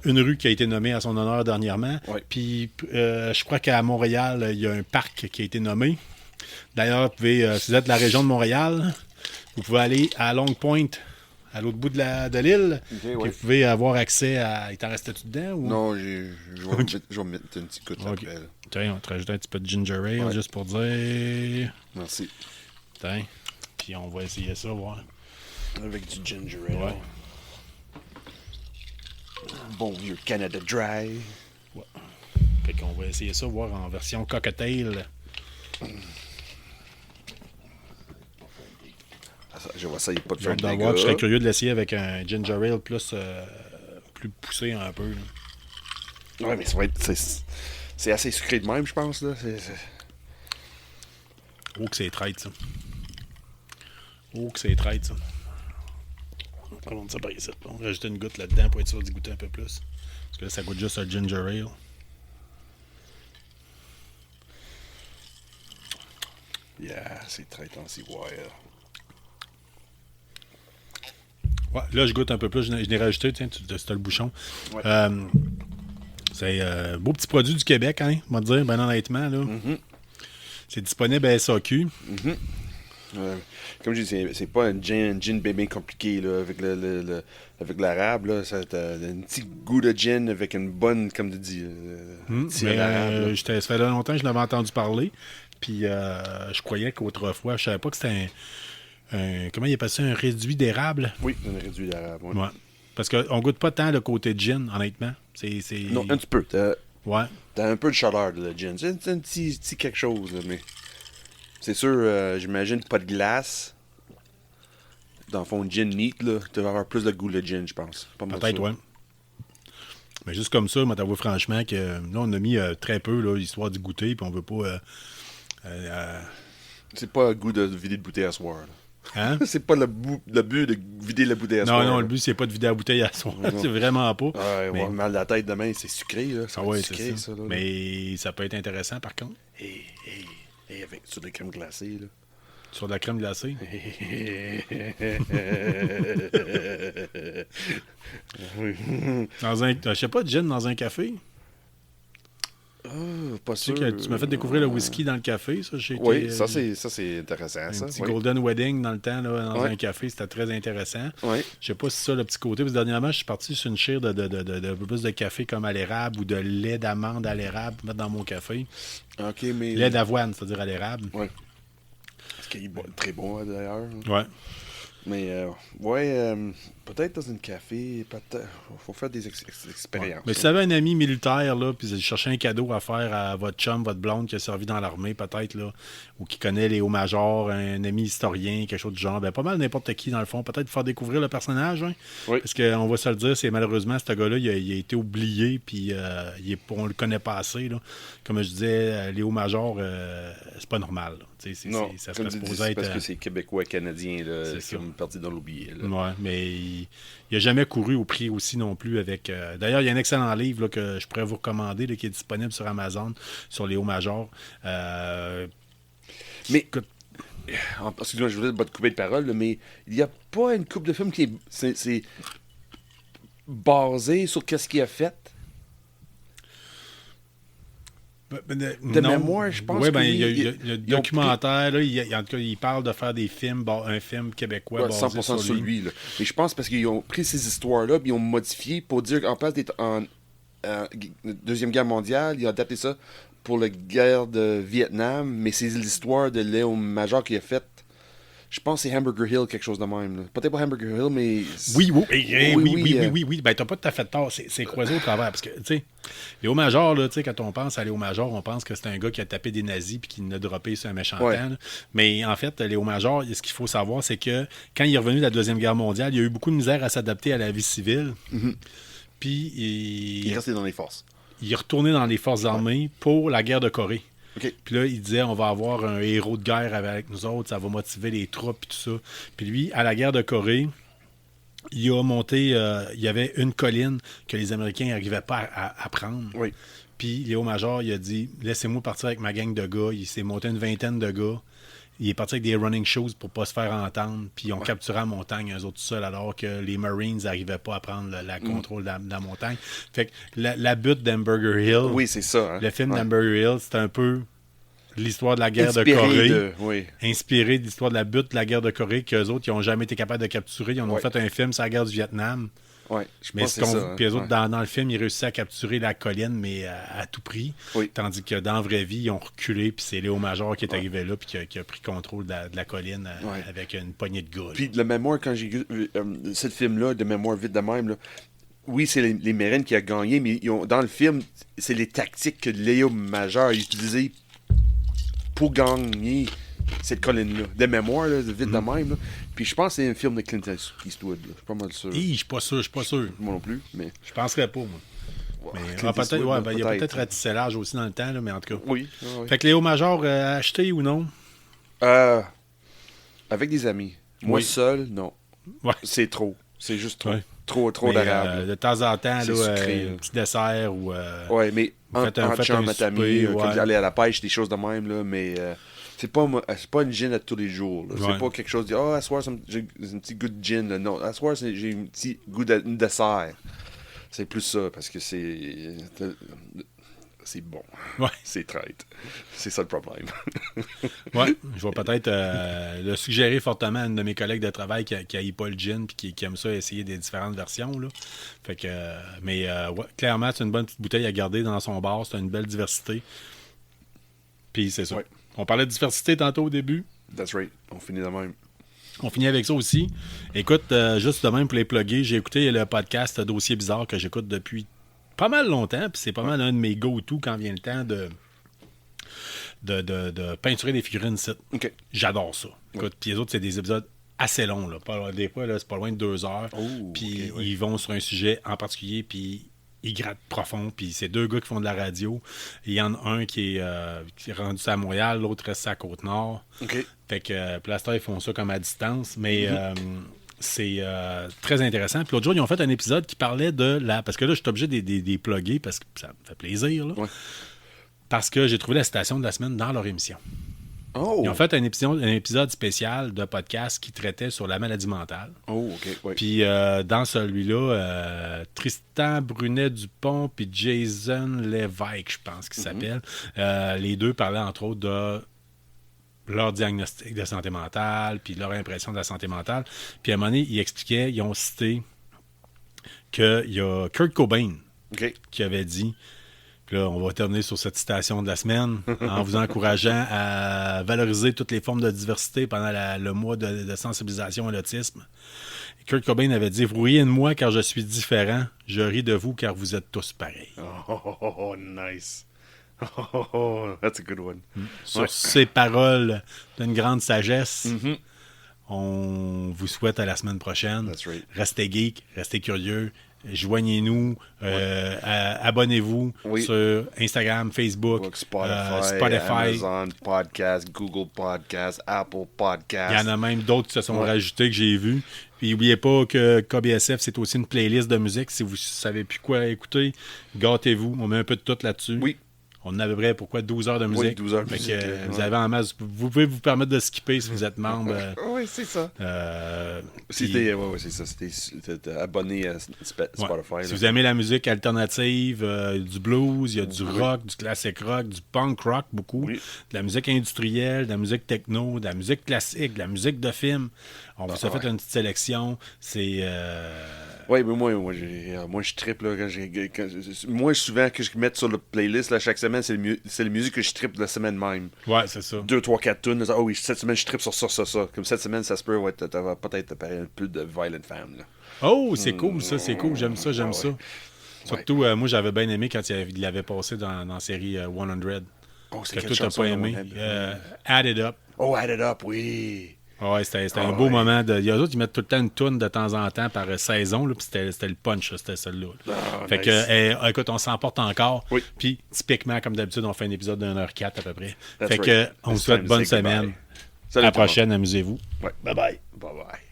une rue qui a été nommée à son honneur dernièrement. Ouais. Puis je crois qu'à Montréal, il y a un parc qui a été nommé. D'ailleurs, si vous êtes de la région de Montréal, vous pouvez aller à Long Point, à l'autre bout de l'île. Okay, Vous pouvez avoir accès à... Il t'en restait-tu dedans? Ou... Non, je vais mettre une petite goutte après. Tiens, on va te rajouter un petit peu de ginger ale juste pour dire... Merci. Tiens, puis on va essayer ça, voir. Avec du ginger ale. Ouais. Bon vieux Canada Dry. Ouais. Fait qu'on va essayer ça, voir en version cocktail. Je vois ça, il n'y a pas de Je serais curieux de l'essayer avec un ginger ale plus poussé un peu. Là. Ouais, mais ça va être... C'est assez sucré de même, je pense. Là. Oh, que c'est traite, ça. Oh, que c'est traite, ça. On va prendre ça par ici. On va rajouter une goutte là-dedans pour être sûr d'y goûter un peu plus. Parce que là, ça goûte juste un ginger ale. Yeah, c'est traite en ciboire. Ouais, là, je goûte un peu plus. Je l'ai rajouté, tiens, c'était le bouchon. Ouais. C'est un beau petit produit du Québec, hein, on va te dire, ben honnêtement. Là. Mm-hmm. C'est disponible à SAQ. Mm-hmm. Comme je dis, c'est pas un gin bébé compliqué là, avec l'arabe. Là, ça a un petit goût de gin avec une bonne, comme tu dis, ça fait longtemps que je l'avais entendu parler. Puis je croyais qu'autrefois, je savais pas que c'était comment il appelle ça, un réduit d'érable? Oui, un réduit d'érable, oui. Ouais. Parce qu'on goûte pas tant le côté gin, honnêtement. Non, un petit peu. T'as un peu de chaleur de la gin. C'est un petit quelque chose, là, mais... C'est sûr, j'imagine pas de glace. Dans le fond, gin neat, là, tu vas avoir plus de goût de gin, je pense. Peut-être, ouais. Mais juste comme ça, moi, t'avoue franchement que là, on a mis très peu, là, histoire d'y goûter, puis on veut pas... C'est pas le goût de vider de bouteille à soir, là. Hein? C'est pas le but de vider la bouteille à soir. Non, le but, c'est pas de vider la bouteille à soir. C'est vraiment pas. Ouais, mais... mal de la tête demain, c'est sucré, là. Ça va être sucré, ça. Là, mais ça peut être intéressant, par contre. Et avec sur des crèmes glacées, là. Sur de la crème glacée? Je sais pas, de gin dans un café? Pas sûr. Tu m'as fait découvrir le whisky dans le café, ça. Oui, ça c'est intéressant. Un petit Golden Wedding dans le temps, là, dans un café, c'était très intéressant. Ouais. Je sais pas si ça, le petit côté. Parce que dernièrement, je suis parti sur une chire de plus de café comme à l'érable ou de lait d'amande à l'érable pour mettre dans mon café. OK, mais... Lait d'avoine, c'est-à-dire à l'érable. Oui. Parce qu'il est très bon, d'ailleurs. Ouais. Mais, peut-être dans un café, peut-être. Faut faire des expériences. Ouais. Mais si vous avez un ami militaire, là, puis vous cherchez un cadeau à faire à votre chum, votre blonde qui a servi dans l'armée, peut-être, là, ou qui connaît les hauts majors, un ami historien, quelque chose du genre, ben pas mal n'importe qui, dans le fond, peut-être faire découvrir le personnage, hein? Oui. Parce qu'on va se le dire, c'est malheureusement, ce gars-là, il a été oublié, puis on le connaît pas assez, là. Comme je disais, les hauts majors, c'est pas normal, là. Non, ça serait supposé être... parce que c'est québécois, canadien, là, c'est comme parti dans l'oublié. Ouais, mais il n'a jamais couru au prix aussi non plus avec... D'ailleurs, il y a un excellent livre là, que je pourrais vous recommander là, qui est disponible sur Amazon, sur les hauts majors. Mais... Excusez-moi, je voulais pas te couper de parole, là, mais il n'y a pas une couple de films qui c'est basé sur qu'est-ce qu'il a fait? De mémoire, je pense que il y a le documentaire, là, en tout cas, il parle de faire des films, un film québécois basé 100% sur lui. Là. Mais je pense parce qu'ils ont pris ces histoires-là, puis ils ont modifié pour dire qu'en place d'être en Deuxième Guerre mondiale, ils ont adapté ça pour la guerre de Vietnam, mais c'est l'histoire de Léo Major qui a fait. Je pense que c'est Hamburger Hill, quelque chose de même. Là. Peut-être pas Hamburger Hill, mais... Oui. Ben, t'as pas tout à fait tort. C'est croisé au travers. Parce que, tu sais, Léo Major, là, tu sais, quand on pense à Léo Major, on pense que c'est un gars qui a tapé des nazis puis qui l'a droppé sur un méchant temps. Là. Mais en fait, Léo Major, ce qu'il faut savoir, c'est que quand il est revenu de la Deuxième Guerre mondiale, il a eu beaucoup de misère à s'adapter à la vie civile. Mm-hmm. Puis... Il est resté dans les forces. Il est retourné dans les forces armées pour la guerre de Corée. OK. Puis là, il disait, on va avoir un héros de guerre avec nous autres, ça va motiver les troupes et tout ça. Puis lui, à la guerre de Corée, il a monté, il y avait une colline que les Américains n'arrivaient pas à prendre. Oui. Puis Léo Major, il a dit, laissez-moi partir avec ma gang de gars. Il s'est monté une vingtaine de gars. Il est parti avec des running shoes pour pas se faire entendre. Puis ils ont capturé la montagne, eux autres tout seuls, alors que les Marines n'arrivaient pas à prendre le contrôle de la montagne. Fait que la butte d'Hamburger Hill, Oui, c'est ça. Hein? le film Ouais. d'Hamburger Hill, c'est un peu l'histoire de la guerre Inspiré de Corée. oui. Inspiré de l'histoire de la butte de la guerre de Corée, qu'eux autres, ils n'ont jamais été capables de capturer. Ils en ont Ouais. fait un film sur la guerre du Vietnam. Ouais, je Mais pense que c'est ça. puis eux autres, hein. dans le film, ils réussissaient à capturer la colline, mais à tout prix. Oui. Tandis que dans la vraie vie, ils ont reculé, puis c'est Léo Major qui est arrivé là, puis qui a pris contrôle de la colline Ouais. avec une poignée de gars. là. Puis de mémoire, quand j'ai vu ce film-là, de mémoire vite de même, là, oui, c'est les Marines qui a gagné, mais dans le film, c'est les tactiques que Léo Major a utilisées pour gagner cette colline-là. De mémoire, là, vite de même. Là. Puis je pense que c'est un film de Clint Eastwood. Là. Je suis pas mal sûr. Je suis pas sûr. Moi non plus, mais... Je penserais pas, moi. Mais, Clint peut-être, Eastwood, là, il y a peut-être ratissellage aussi dans le temps, là, mais en tout cas. Oui. Fait que Léo Major, acheté ou non? Avec des amis. Moi Oui. seul, non. Ouais. C'est trop. C'est juste trop. Ouais. Trop Mais, d'arabe. de temps en temps, C'est là, sucré, un là. petit dessert ou... Ouais, mais faites un chum, à ami, souper, comme ouais. aller à la pêche, des choses de même, là, mais c'est pas une gin à tous les jours. Là. Ouais. C'est pas quelque chose de à soir, j'ai un petit goût de gin. Là. Non, à soir, j'ai un petit goût de dessert. C'est plus ça, parce que c'est bon. Ouais. C'est traite. C'est ça le problème. Ouais, je vais peut-être le suggérer fortement à une de mes collègues de travail qui n'aille pas le gin et qui aime ça essayer des différentes versions. Là. Fait que, mais ouais, clairement, c'est une bonne petite bouteille à garder dans son bar. C'est une belle diversité. Puis c'est ça. Ouais. On parlait de diversité tantôt au début. That's right. On finit de même. On finit avec ça aussi. Écoute, juste de même pour les plugger, j'ai écouté le podcast Dossier Bizarre que j'écoute depuis pas mal longtemps. Puis c'est pas mal un de mes go-to quand vient le temps de peinturer des figurines site. OK. J'adore ça. Écoute, puis les autres, c'est des épisodes assez longs. Là. Des fois, là, c'est pas loin de 2 heures. Oh, Puis ok, oui. ils vont sur un sujet en particulier, puis ils grattent profond. Puis c'est 2 gars qui font de la radio. Il y en a un qui est rendu à Montréal, l'autre reste à Côte-Nord. OK. Fait que pour l'instant, ils font ça comme à distance. Mais c'est très intéressant. Puis l'autre jour, ils ont fait un épisode qui parlait de la... Parce que là, je suis obligé de les plugger parce que ça me fait plaisir. Là. Ouais. Parce que j'ai trouvé la citation de la semaine dans leur émission. Oh. Ils ont fait un épisode spécial de podcast qui traitait sur la maladie mentale. Oh, OK. Ouais. Puis dans celui-là, Tristan Brunet-Dupont puis Jason Lévesque, je pense qu'il s'appelle, les deux parlaient entre autres de leur diagnostic de santé mentale, puis leur impression de la santé mentale. Puis à un moment donné, ils expliquaient, ils ont cité qu'il y a Kurt Cobain OK. qui avait dit... Puis là, on va terminer sur cette citation de la semaine en vous encourageant à valoriser toutes les formes de diversité pendant le mois de sensibilisation à l'autisme. Kurt Cobain avait dit « Vous riez de moi car je suis différent. Je ris de vous car vous êtes tous pareils. » Oh, nice. Oh, that's a good one. Sur ces paroles d'une grande sagesse, on vous souhaite à la semaine prochaine. That's right. Restez geek, restez curieux. Joignez-nous, abonnez-vous Oui. sur Instagram, Facebook, Spotify, Amazon Podcast, Google Podcast, Apple Podcast. Il y en a même d'autres qui se sont rajoutés que j'ai vus. Puis n'oubliez pas que KBSF, c'est aussi une playlist de musique. Si vous ne savez plus quoi écouter, gâtez-vous. On met un peu de tout là-dessus. Oui. On a à peu près, pourquoi, 12 heures de musique. 12 heures de Fait musique, que, vous ouais. avez en masse. Vous pouvez vous permettre de skipper si vous êtes membre. Oui, c'est ça. Puis- C'est ça. C'était abonné à Spotify. Ouais. Si là. vous aimez la musique alternative, du blues, il y a du rock, du classic rock, du punk rock, beaucoup. Oui. De la musique industrielle, de la musique techno, de la musique classique, de la musique de film. On vous a fait une petite sélection. C'est... Oui, mais moi, je trippe. Là, moi, souvent, que je mets sur la playlist là, chaque semaine, c'est la musique que je trippe la semaine même. Ouais, c'est ça. 2, 3, 4 tunes. Oh oui, cette semaine, je trippe sur ça. Comme cette semaine, ça se peut, ouais, t'as peut-être un peu de Violent Femme. Là. Oh, c'est cool, ça, c'est cool. J'aime ça. Ouais. Surtout, moi, j'avais bien aimé quand il l'avait passé dans la série 100. Oh, c'est Que quelle toi, t'as chanson, pas là, aimé. One Hand? Add It Up. Oh, Add It Up, oui. Ouais, c'était un Ah beau ouais. moment. Il y a d'autres qui mettent tout le temps une toune de temps en temps par saison, là, puis c'était le punch, là, c'était celle-là. Ah, Fait nice. que, écoute, on s'emporte encore. Oui. Puis, typiquement, comme d'habitude, on fait un épisode d'1h04 à peu près. That's Fait right. que, on vous It's souhaite time to bonne say goodbye. semaine. Salut À la tout le monde. prochaine, amusez-vous. Ouais. Bye bye. Bye bye.